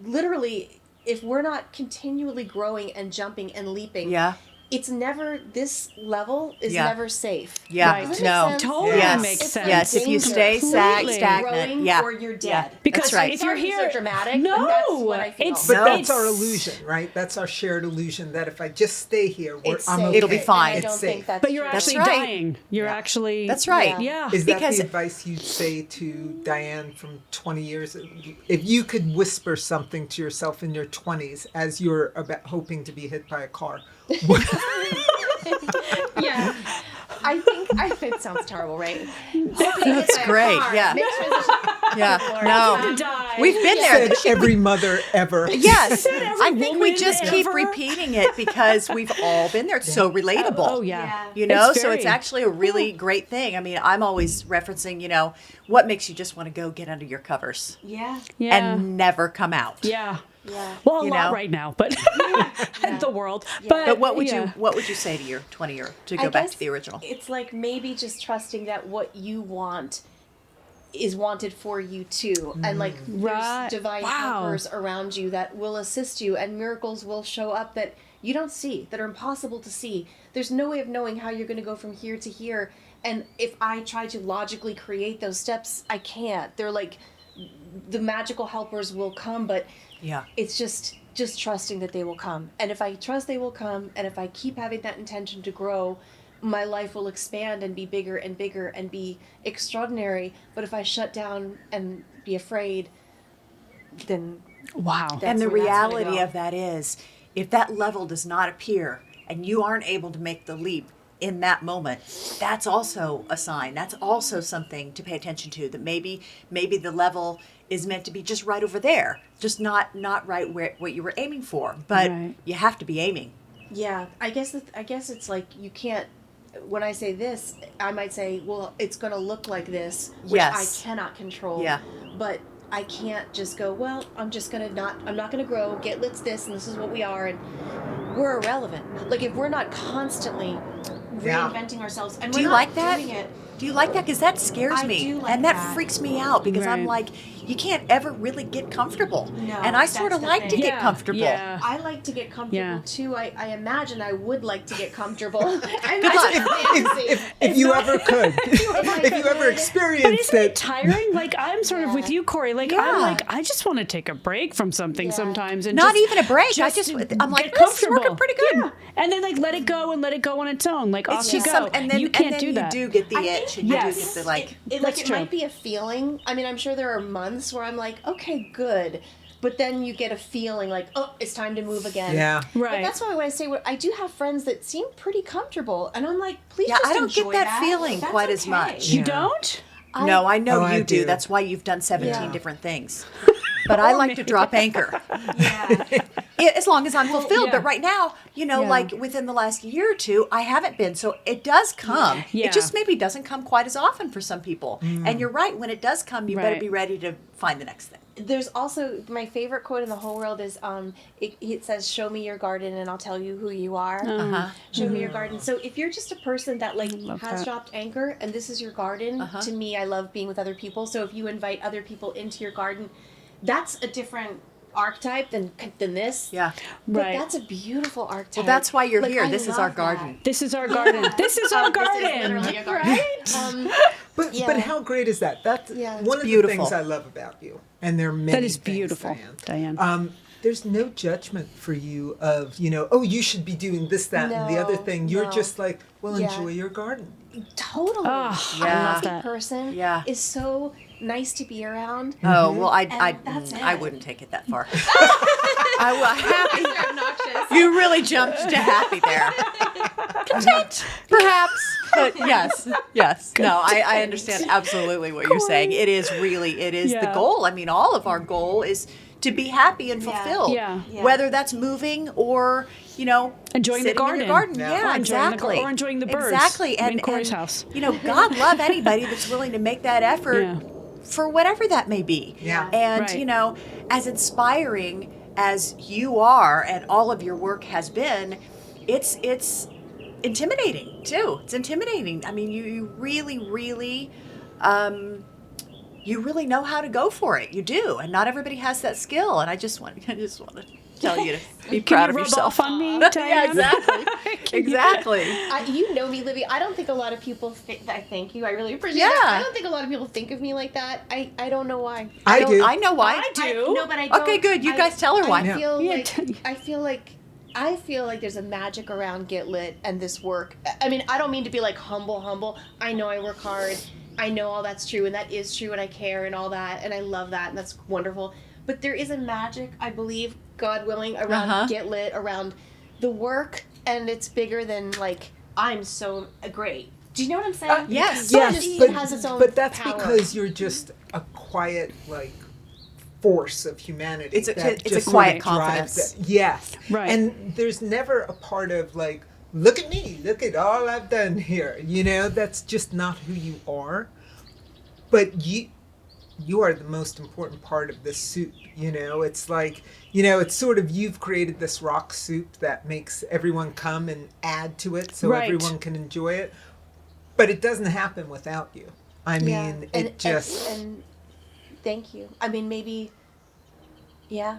literally, if we're not continually growing and jumping and leaping, Yeah. it's never, this level is Yeah. never safe. Yeah. Right. Does that No. make sense? Totally Yes. makes It's sense. Yes. If you dangerous. stay Completely. stagnant, Growing yeah. or you're dead. Yeah. Because That's right. if you're Sorry to be here, so dramatic, no, but that's what I feel. it's But that's it's- our illusion, right? That's our shared illusion that if I just stay here, It's I'm safe. okay. It'll be fine. And I It's don't safe. think that's But you're true. That's actually right. dying. You're Yeah. actually. That's right. Yeah. Is that Because- the advice you'd say to Diane from 20 years? If you could whisper something to yourself in your 20s as you're about hoping to be hit by a car, Yeah. I think it sounds terrible, right? That's great. Yeah. Yeah. No. To die. We've been there. said every mother ever. Yes. I think we woman just keep ever? repeating it because we've all been there. It's so relatable. Oh yeah. Yeah. You know, It's so it's very- actually a really great thing. I mean, I'm always referencing, what makes you just want to go get under your covers Yeah. Yeah. and never come out. Yeah. Yeah. Well, a You lot know? right now, but the world. But what would yeah. you say to your 20-year to I go back guess to the original? It's like maybe just trusting that what you want is wanted for you too. And like Right. there's divine Wow. helpers around you that will assist you and miracles will show up that you don't see, that are impossible to see. There's no way of knowing how you're going to go from here to here. And if I try to logically create those steps, I can't. They're like the magical helpers will come, but Yeah. it's just trusting that they will come. And if I trust they will come, and if I keep having that intention to grow, my life will expand and be bigger and be extraordinary. But if I shut down and be afraid, then Wow. That's And the where that's gonna reality go. of that is, if that level does not appear and you aren't able to make the leap in that moment, that's also a sign. That's also something to pay attention to. That maybe the level is meant to be just right over there, just not right where what you were aiming for. But Right. you have to be aiming. yeah, I guess it's like you can't. When I say this, I might say, well, it's going to look like this, which Yes. I cannot control. Yeah. But I can't just go, well, I'm not going to grow, GetLit's this, and this is what we are, and we're irrelevant. Like, if we're not constantly Yeah. reinventing ourselves, and Do we're you not like that? doing it. Do you like that? Because that scares I me. do like and that that. freaks me out because I'm Right. like, you can't ever really get comfortable. No, and I that's sort of the like to thing. get Yeah. comfortable. Yeah. I like to get comfortable Yeah. too. I imagine I would like to get comfortable. luck. If you ever could, if you ever But experienced isn't it it, tiring? Like I'm sort of with you, Corey. Like Yeah. I'm like I just want to take a break from something Yeah. sometimes, and Not just- even a break. I'm like, get this is working comfortable. pretty good. Yeah. And then like let it go and let it go on its own. Like off It's you just go. and then you can't and then do you that. do get the I think- itch and you do Yes. get the like. That's It true. might be a feeling. I mean, I'm sure there are months where I'm like, okay, good. But then you get a feeling like, oh, it's time to move again. yeah. Right. But that's why when I say I do have friends that seem pretty comfortable, and I'm like, please Yeah, just I don't get enjoy that feeling That's quite as okay. much. You Yeah. don't? No, I know Oh, I you do. do. That's why you've done 17 Yeah. different things. But I like to drop anchor. Yeah. Yeah, as long as I'm fulfilled. yeah. But right now, Yeah. like within the last year or two, I haven't been. So it does come. Yeah. It just maybe doesn't come quite as often for some people. And you're right. When it does come, you better Right. be ready to find the next thing. There's also my favorite quote in the whole world is it says, "Show me your garden and I'll tell you who you are." Uh-huh. Show me your garden. So if you're just a person that like love has that. dropped anchor and this is your garden, to me, I love being with other people. So if you invite other people into your garden, that's a different archetype than this. Yeah. But Right. that's a beautiful archetype. Well, that's why you're Like, here. I This is our love garden. that. This is our garden. This is our This is garden. literally a garden. Right? But Yeah. how great is that? That's Yeah. one of beautiful. the things I love about you. And there are many That is things, beautiful, Diane. There's no judgment for you of, oh, you should be doing this, that, and the other No, thing. You're no. just like, well, Yeah. enjoy your garden. Totally. Oh, Yeah. I A love happy that. person Yeah. is so nice to be around. Oh, well, And that's I it. wouldn't take it that far. Happy. Obnoxious. You really jumped to happy there. Content, perhaps. But yes. No, I understand absolutely what you're saying. It is the Yeah. goal. I mean, all of our goal is to be happy and Yeah. fulfilled. Yeah. Yeah. Whether that's moving or, Enjoying the sitting in your garden. garden. Yeah. Yeah, Or enjoying the exactly. or enjoying the birds. Exactly. in Corey's house. God love anybody that's willing to make that effort. Yeah. for whatever that may be. Yeah. And, Right. you know, as inspiring as you are and all of your work has been, it's intimidating too. It's intimidating. I mean, you really, really, you really know how to go for it. You do, and not everybody has that skill. And I just want to tell you to be proud Can of you rub yourself. off on me, Yeah, Diane? exactly. Exactly. You know me, Libby. I don't think a lot of people think that. Thank you. I really appreciate Yeah. that. I don't think a lot of people think of me like that. I don't know why. I do. I know why. I do. No, but I don't. Okay, good. You guys tell her why. I feel Yeah. like I feel like there's a magic around GetLit and this work. I mean, I don't mean to be like humble. I know I work hard. I know all that's true, and that is true, and I care and all that, and I love that, and that's wonderful. But there is a magic, I believe, God willing, around GetLit, around the work, and it's bigger than like I'm so great. Do you know what I'm saying? Yes. Yes, It has its own but that's power. because you're just a quiet, like, force of humanity. It's a just quiet sort of drives confidence. it. Yes. Right. And there's never a part of like, look at me, look at all I've done here. You know, that's just not who you are. But you are the most important part of this soup. You know, it's like, you know, it's sort of, you've created this rock soup that makes everyone come and add to it so Right. everyone can enjoy it. But it doesn't happen without you. I mean, and, it just. and thank you. I mean, maybe, yeah.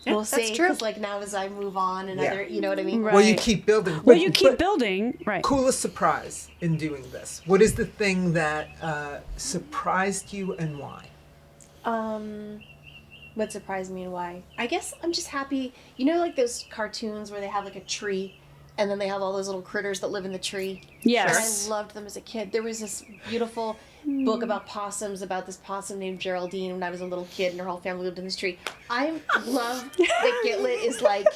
Yeah, We'll that's see. true. 'Cause, like, now as I move on and Yeah. other, you know what I mean? Right. Well, you keep building. Well, But- you keep but building, right? Coolest surprise in doing this? What is the thing that surprised you and why? What surprised me and why? I guess I'm just happy. You know, like those cartoons where they have like a tree, and then they have all those little critters that live in the tree. Yes. And I loved them as a kid. There was this beautiful book about possums, about this possum named Geraldine when I was a little kid, and her whole family lived in this tree. I love that GetLit is like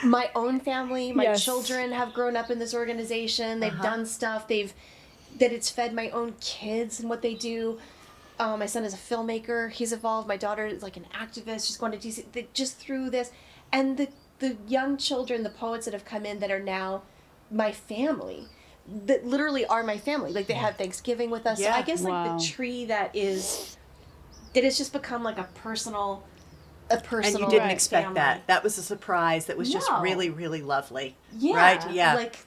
my own family. My Yes. children have grown up in this organization. They've done stuff. That it's fed my own kids and what they do. My son is a filmmaker. He's evolved. My daughter is like an activist. She's going to DC. Just through this, and the young children, the poets that have come in that are now my family, that literally are my family. Like they have Thanksgiving with us. Yeah. So I guess like Wow. the tree that has just become like a personal. And you didn't Right. expect family. that. That was a surprise that was just No. really, really lovely. Yeah. Right? Yeah. Like,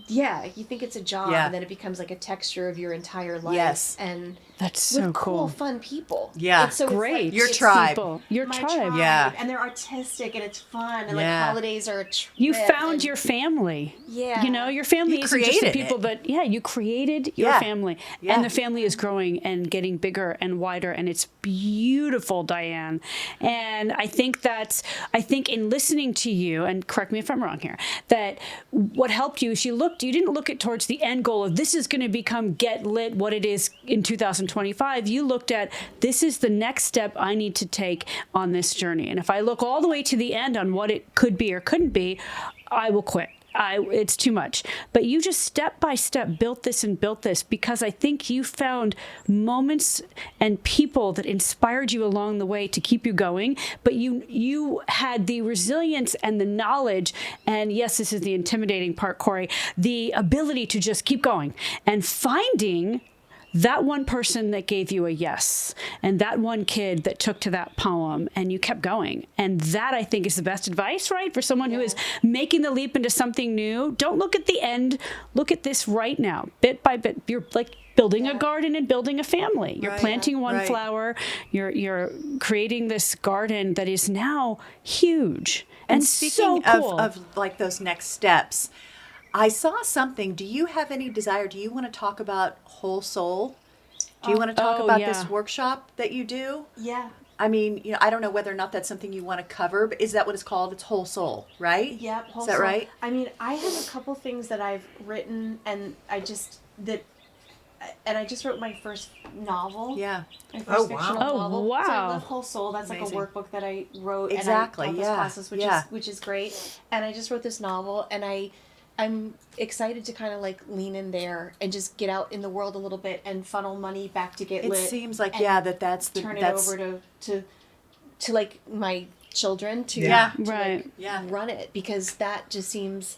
yeah, you think it's a job, Yeah. and then it becomes like a texture of your entire life. Yes. And That's so with cool, cool. fun people. Yeah. It's so Great. It's like, Your it's tribe. People. Your my tribe. Yeah. And they're artistic and it's fun and Yeah. like holidays are a trip. You found and- your family. Yeah. You know, your family You isn't just the created people it. that, yeah, you created your Yeah. family. Yeah. And the family is growing and getting bigger and wider. And it's beautiful, Diane. And I think in listening to you, and correct me if I'm wrong here, that what helped you is you didn't look at towards the end goal of this is going to become GetLit, what it is in 2025. You looked at this is the next step I need to take on this journey. And if I look all the way to the end on what it could be or couldn't be, I will quit. It's too much. But you just step by step built this because I think you found moments and people that inspired you along the way to keep you going. But you had the resilience and the knowledge, and yes, this is the intimidating part, Corey, the ability to just keep going and finding that one person that gave you a yes, and that one kid that took to that poem, and you kept going. And that, I think, is the best advice, right? For someone who is making the leap into something new. Don't look at the end. Look at this right now, bit by bit. You're like building a garden and building a family. You're Right. planting one Right. flower. You're creating this garden that is now huge. And so speaking cool. of like those next steps, I saw something. Do you have any desire? Do you want to talk about Whole Soul? Do you want to talk Oh, about yeah. this workshop that you do? Yeah. I mean, you know, I don't know whether or not that's something you want to cover, but is that what it's called? It's Whole Soul, right? Yep. Is that right? I mean, I have a couple things that I've written, and I just wrote my first novel. Yeah. My first Oh, wow. fictional Oh, novel. So I wow. love Whole Soul. That's Amazing. like a workbook that I wrote. Exactly, And I taught those yeah, classes, yeah. which is great. And I just wrote this novel, and I'm excited to kind of like lean in there and just get out in the world a little bit and funnel money back to GetLit. It seems like, and yeah, that's the, turn that's, it over to like my children to, Yeah. to Right. like Yeah. run it, because that just seems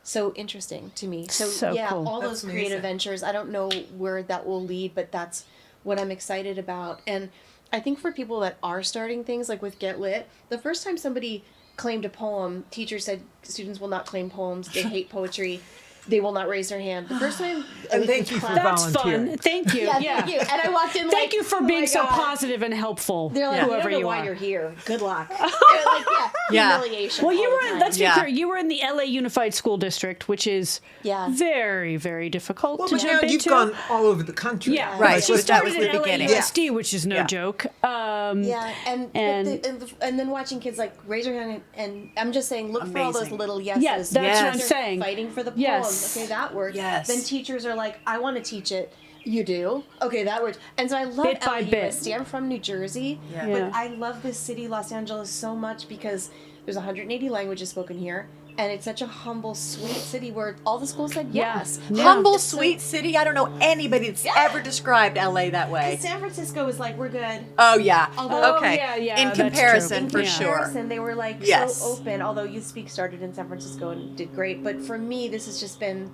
so interesting to me. So, So yeah, cool. all That's those creative amazing. ventures, I don't know where that will lead, but that's what I'm excited about. And I think for people that are starting things like with GetLit, the first time somebody claimed a poem, teacher said students will not claim poems. They hate poetry. They will not raise their hand. The first time, And thank you for That's volunteering. fun. Thank you. yeah, thank you. And I walked in. Thank like, you for oh being my so God. positive and helpful. They're like, whoever I don't know you why are. you're here. Good luck. They're like, Yeah. humiliation. Well, you all the were in, time. let's be Yeah. clear, you were in the LA Unified School District, which is Yeah. very, very difficult Well, to but jump now into. you've gone all over the country. Yeah, Right, She so that started was at the beginning. LAUSD, which is no Yeah. joke. Yeah, and and- and then watching kids like raise their hand, and I'm just saying, look for all those Amazing. little yeses. Yes, that's Yes. what I'm They're saying. Fighting for the poem. Yes. Okay, that works. Yes. Then teachers are like, I want to teach it. You do? Okay, that works. And so I love Bit by bit. LAUSD. I'm from New Jersey, Yeah. Yeah. but I love this city, Los Angeles, so much because there's 180 languages spoken here, and it's such a humble, sweet city where all the schools said Yeah. yes. Yeah. Humble, It's so- sweet city. I don't know anybody that's ever described LA that way. San Francisco was like, we're good. Oh yeah. Although- Okay. yeah, yeah, In that's comparison, true. for Yeah. sure. Comparison, they were like Yes. so open. Although Youth Speak started in San Francisco and did great, but for me, this has just been,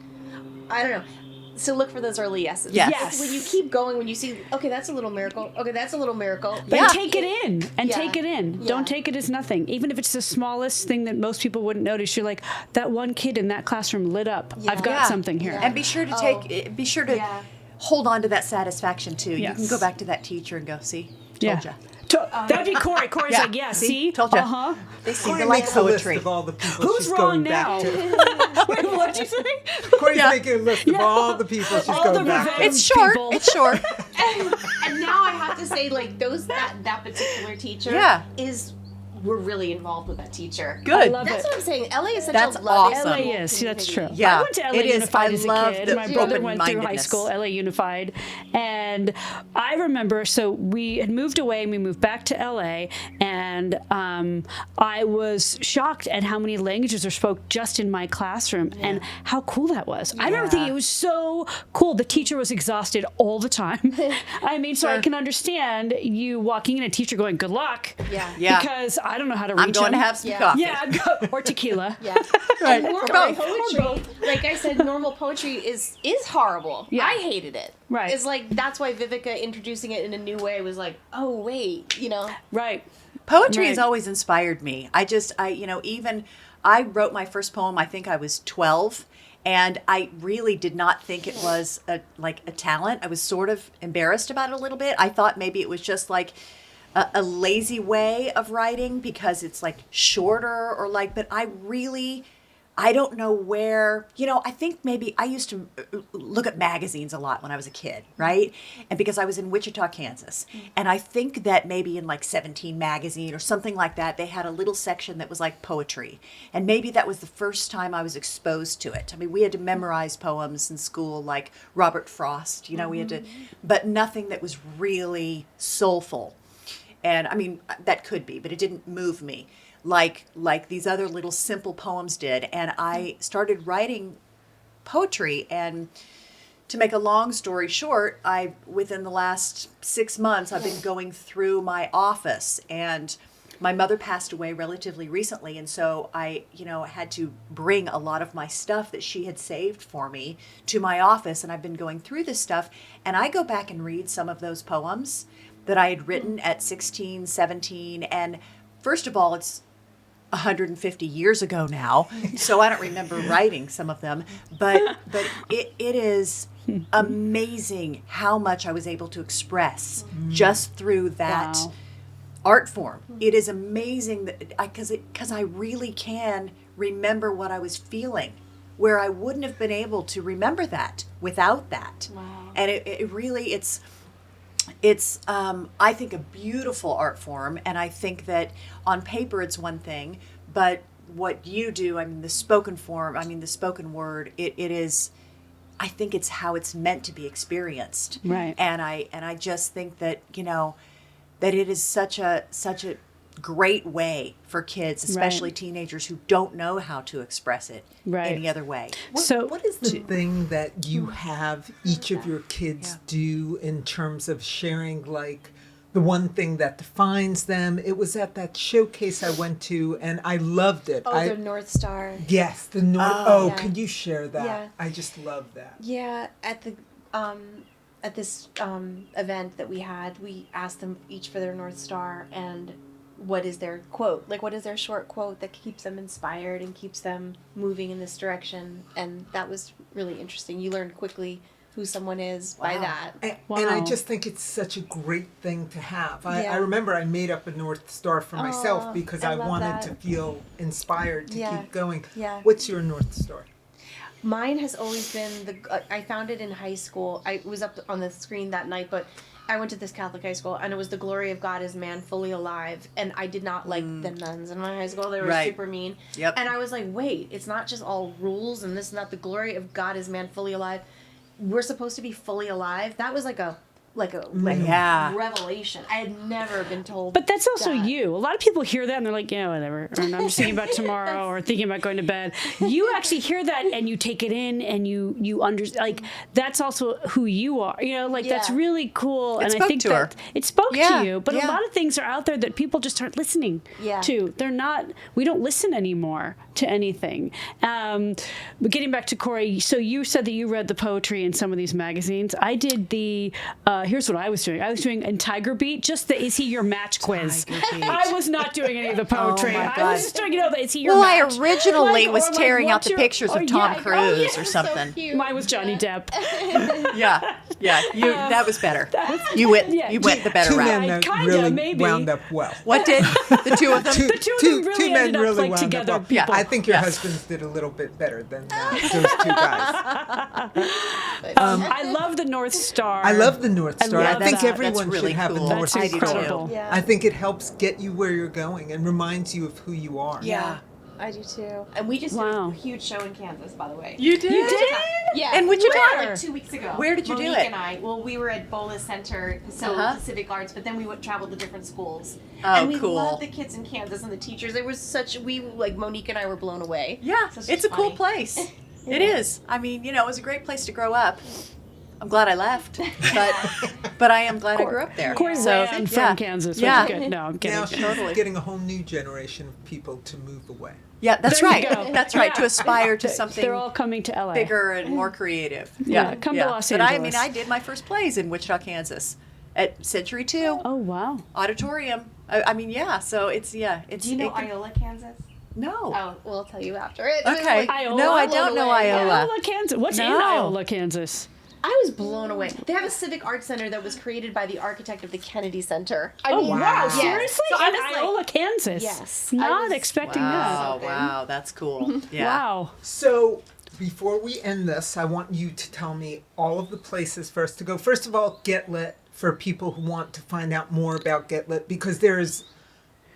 I don't know. So look for those early yeses. Yes. Yes. When you keep going, when you see, okay, that's a little miracle. Okay, that's a little miracle. But Yeah. take it in and Yeah. take it in. Yeah. Don't take it as nothing. Even if it's the smallest thing that most people wouldn't notice, you're like, that one kid in that classroom lit up. Yeah. I've got Yeah. something here. And be sure to be sure to Yeah. hold on to that satisfaction too. You can Yes. go back to that teacher and go, see, Yeah. told ya. That'd be Corey. Corey's Yeah. like, yeah, See? see? Told ya. Uh-huh. They seem Corey to like makes a list poetry. of all the people Who's she's wrong going now? back to. Wait, what'd you say? Corey's making a list of all the people she's All going the back to. revenge. It's short. People. It's short. And now I have to say, like, that particular teacher Yeah. we're really involved with that teacher. Good. I love That's it. what I'm saying. LA is such That's a loving awesome. LA small is. See, that's true. community. Yeah, I went to LA it is. Unified I as a love kid. the My brother went through high open-mindedness. school, LA Unified. And I remember, so we had moved away and we moved back to LA. And I was shocked at how many languages are spoke just in my classroom and how cool that was. I remember thinking it was so cool. The teacher was exhausted all the time. I mean, so I can understand you walking in, a teacher going, good luck. Yeah. Yeah. Because I don't know how to reach I'm going to them. have some Yeah. coffee. Yeah, I'd go, or tequila. Yeah. Right. And Or normal both. poetry, like I said, normal poetry is horrible. Yeah. I hated it. Right. It's like, that's why Vivica introducing it in a new way was like, oh, wait, Right. Poetry has Right. always inspired me. I wrote my first poem, I think I was 12, and I really did not think it was a talent. I was sort of embarrassed about it a little bit. I thought maybe it was just like a lazy way of writing because it's like shorter but I don't know where, I think maybe I used to look at magazines a lot when I was a kid, right? And because I was in Wichita, Kansas. And I think that maybe in like 17 magazine or something like that, they had a little section that was like poetry. And maybe that was the first time I was exposed to it. I mean, we had to memorize poems in school like Robert Frost, we had to, but nothing that was really soulful. And I mean, that could be, but it didn't move me like these other little simple poems did. And I started writing poetry. And to make a long story short, within the last 6 months, I've been going through my office, and my mother passed away relatively recently. And so I, had to bring a lot of my stuff that she had saved for me to my office. And I've been going through this stuff, and I go back and read some of those poems that I had written at 16, 17. And first of all, it's 150 years ago now, so I don't remember writing some of them, but it is amazing how much I was able to express just through that Wow. art form. It is amazing that because I really can remember what I was feeling, where I wouldn't have been able to remember that without that. Wow. And it really it's I think a beautiful art form, and I think that on paper it's one thing, but what you do, I mean the spoken form, I mean the spoken word, it is, I think it's how it's meant to be experienced. Right. And I just think that that it is such a great way for kids, especially Right. teenagers who don't know how to express it Right. any other way. What is the thing that you have each of your kids do in terms of sharing, like, the one thing that defines them? It was at that showcase I went to, and I loved it. Oh, the North Star. Yes, the North. Oh, Yeah. could you share that? Yeah. I just love that. Yeah, at the at this event that we had, we asked them each for their North Star and what is their quote, like what is their short quote that keeps them inspired and keeps them moving in this direction. And that was really interesting. You learn quickly who someone is by that. And I just think it's such a great thing to have. I remember I made up a North Star for myself because I love wanted that. to feel inspired to keep going. Yeah. What's your North Star? Mine has always been I found it in high school. I was up on the screen that night, but I went to this Catholic high school, and it was the glory of God is man fully alive. And I did not like the nuns in my high school. They were super mean. Yep. And I was like, wait, it's not just all rules and this and that. The glory of God is man fully alive. We're supposed to be fully alive. That was like a revelation. I had never been told. But that's also that. you. A lot of people hear that and they're like, yeah, whatever. And I'm just thinking about tomorrow or thinking about going to bed. You actually hear that and you take it in and you understand. Like, that's also who you are. You know, like, that's really cool. It and spoke I think to her. that it spoke to you. But a Yeah. lot of things are out there that people just aren't listening to. They're not, we don't listen anymore to anything. But getting back to Corey, so you said that you read the poetry in some of these magazines. I did the, here's what I was doing. I was doing in Tiger Beat, just the Is He Your Match quiz. I was not doing any of the poetry. my I God. was just doing, the Is He Your Well, Match? I originally Like, was or like, tearing out what's the your- pictures of Tom Cruise or something. cute. Mine was Johnny Depp. Yeah. That was better. You went the better Two route. men that kinda, really maybe. wound up well. What did the two of them? The two of them really ended up, like, wound together up well. people. I think your husbands did a little bit better than those two guys. I love the North Star. I love the North Star. I love think that. everyone That's really should have cool. a North That's I do Star. incredible. Yeah. I think it helps get you where you're going and reminds you of who you are. Yeah, I do too. And we just did Wow. a huge show in Kansas, by the way. You did? You did? Yeah. And Wichita? Like 2 weeks ago. Where did you do Monique it? and I. Well, we were at Bola Center, so Pacific Arts, but then we traveled to different schools. Oh, and we cool. loved the kids in Kansas and the teachers. It was Monique and I were blown away. Yeah, So it's a cool funny. place. It is. I mean, it was a great place to grow up. I'm glad I left, but I am glad I grew up there. Corey ran from Kansas. Which is good. No, I'm kidding. Now she's getting a whole new generation of people to move away. Yeah, that's There you right. go. That's right. To Yeah. aspire to something They're all coming to LA. bigger and more creative. Yeah, come to Los But I Angeles. mean, I did my first plays in Wichita, Kansas, at Century 2 Oh, wow. Auditorium. I mean, yeah. So it's Do you know Iola, Kansas? No. Oh, well, I'll tell you after. It Okay. Iola? No, I don't know Iola. Iola, Kansas. What's in No. Iola, Kansas? I was blown away. They have a civic arts center that was created by the architect of the Kennedy Center. I mean, Wow. yes. Seriously? So I in was like, Iola, Kansas? Yes. Not I was- expecting Wow, something. wow, that's cool. Yeah. Wow. So before we end this, I want you to tell me all of the places first to go. First of all, GetLit for people who want to find out more about GetLit, because there's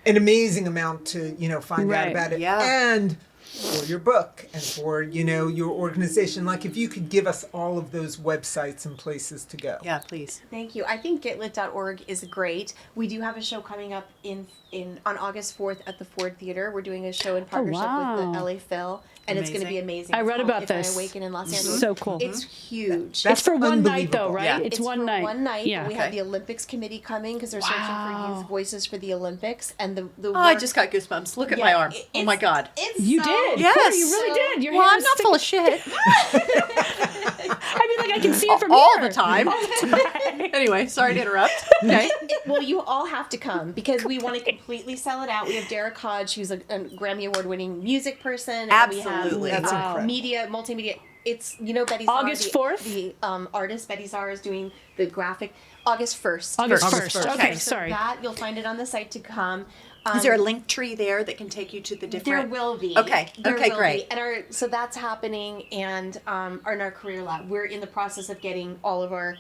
an amazing amount to find out Right. about it. Yeah. And for your book and for your organization, like if you could give us all of those websites and places to go. Yeah, please. Thank you. I think getlit.org is great. We do have a show coming up on August 4th at the Ford Theater. We're doing a show in partnership with the wow. LA Phil, and it's going to be amazing. I It's read called about If I this. Awaken in Los Angeles. So cool. It's huge. It's for one night, though, unbelievable. right? Yeah. It's one for night. one night. Yeah. But we have the Olympics committee coming because they're searching for youth voices for the Olympics, and the Oh, I just got goosebumps. Look at my arm. Oh my God. You did. Yes. Corey, you really did. Your Well, hand I'm was not full of shit I mean, like, I can see it from all here. the time. Anyway, sorry to interrupt. Okay. Well, you all have to come because we want to completely sell it out. We have Derek Hodge, who's a Grammy Award-winning music person. Absolutely. And we That's have incredible. media, multimedia. It's Betty Czar, August 4th? The artist Betty Czar is doing the graphic. August 1st. August August 1st. 1st. Okay, So sorry. that you'll find it on the site to come. Is there a link tree there that can take you to the There different? will be. Okay. There Okay, will great. be. And so that's happening, and in our career lab, we're in the process of getting all of our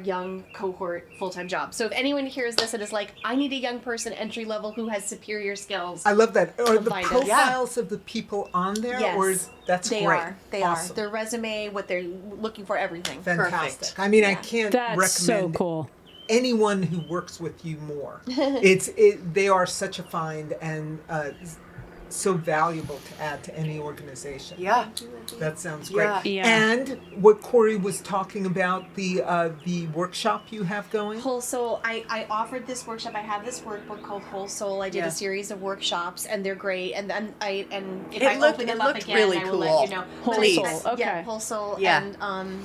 young cohort full-time jobs. So if anyone hears this and is like, I need a young person entry level who has superior skills. I love that. Are the Find us. profiles of the people on there? Yes. Or that's They great. are. They Awesome. are. Their resume, what they're looking for, everything. Fantastic. Perfect. I mean, I can't That's so recommend cool. anyone who works with you more. They are such a find and so valuable to add to any organization. Yeah. That sounds great. Yeah. Yeah. And what Corey was talking about, the workshop you have going. Whole Soul. I offered this workshop. I have this workbook called Whole Soul. I did Yeah. a series of workshops, and they're great. And then if It I looked- open them it up looked again, really I will cool. let you know. Whole But Soul, okay. Yeah, Whole Soul. Yeah. And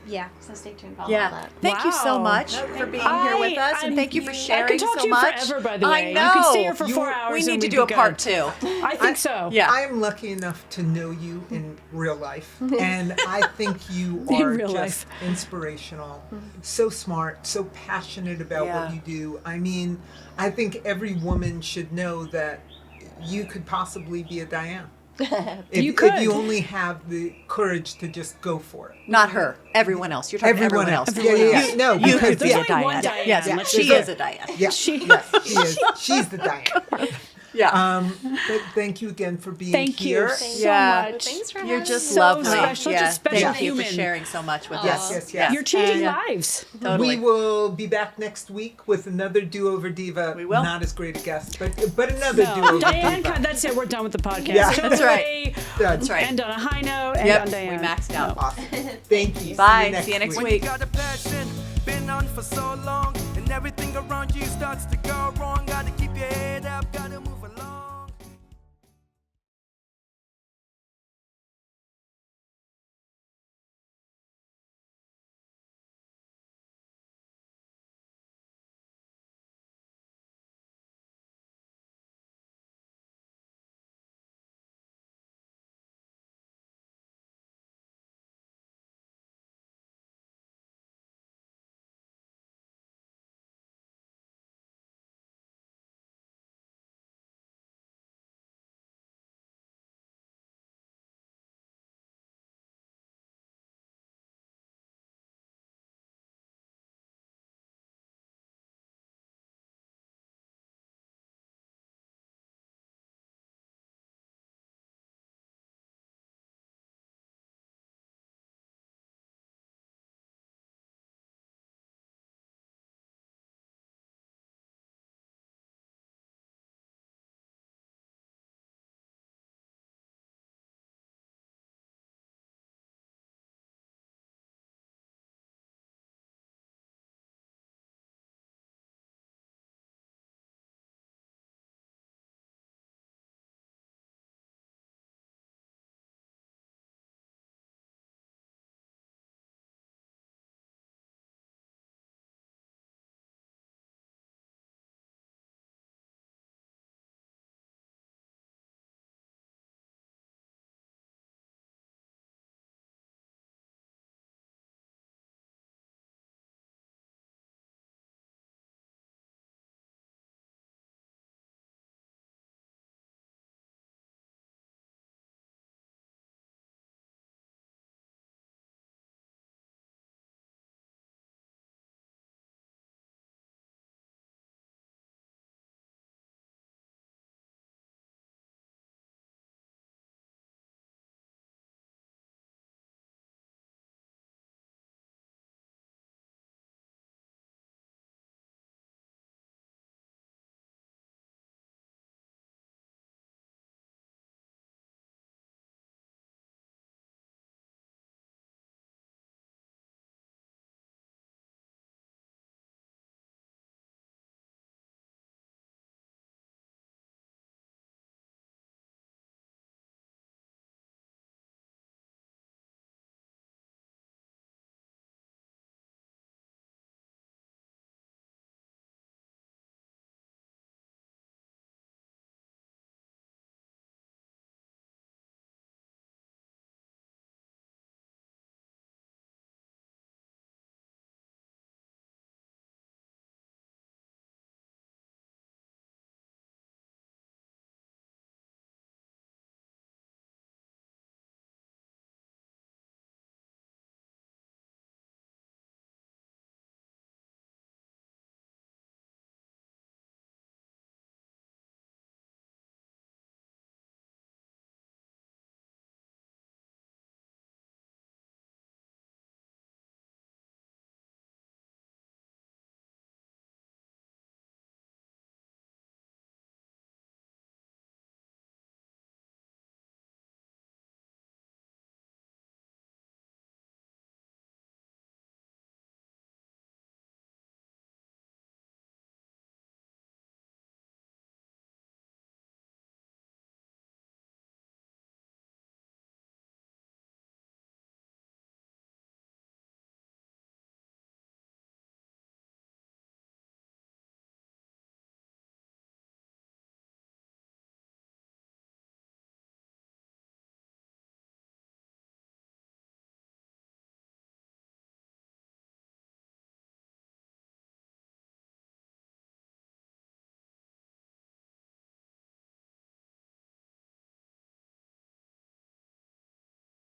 Yeah, so stay tuned for all Yeah. that. Thank you so Wow. much for being here with us, and thank you for I sharing could talk so to you much. forever, by the I way. know. You could stay here for 4 hours. We and need to we'd do a be part good. 2. I think so. Yeah. I'm lucky enough to know you in real life, and I think you In are real just life. inspirational, so smart, so passionate about Yeah. what you do. I mean, I think every woman should know that you could possibly be a Diane. You If could. you only have the courage to just go for it. Not her. Everyone else. You're talking Everyone everyone else. else. Yeah, yeah, yeah. No, You because could be There's a only one Diane. Diane. Yes, Let's she just- is a Diane. yeah, She- yes, she is. She's the Diane. Yeah. But thank you again for being Thank you here. so Yeah. much. Thanks for You're having just me. So lovely. special, Yeah. just a special Thank you human. for sharing so much with Yes, us. yes, yes. You're changing And- lives. Totally. We will be back next week with another Do-Over Diva. We will. Not as great a guest, but another No, Do-Over Diane, Diva. that's it. We're done with the podcast. Yeah. Took That's right. away, That's right. End on a high note. End Yep. on We Diane. maxed out. Awesome. Thank you. Bye. See you next When week. you got a passion, been on for so long, and everything around you starts to go wrong. Gotta keep your head up, gotta move on.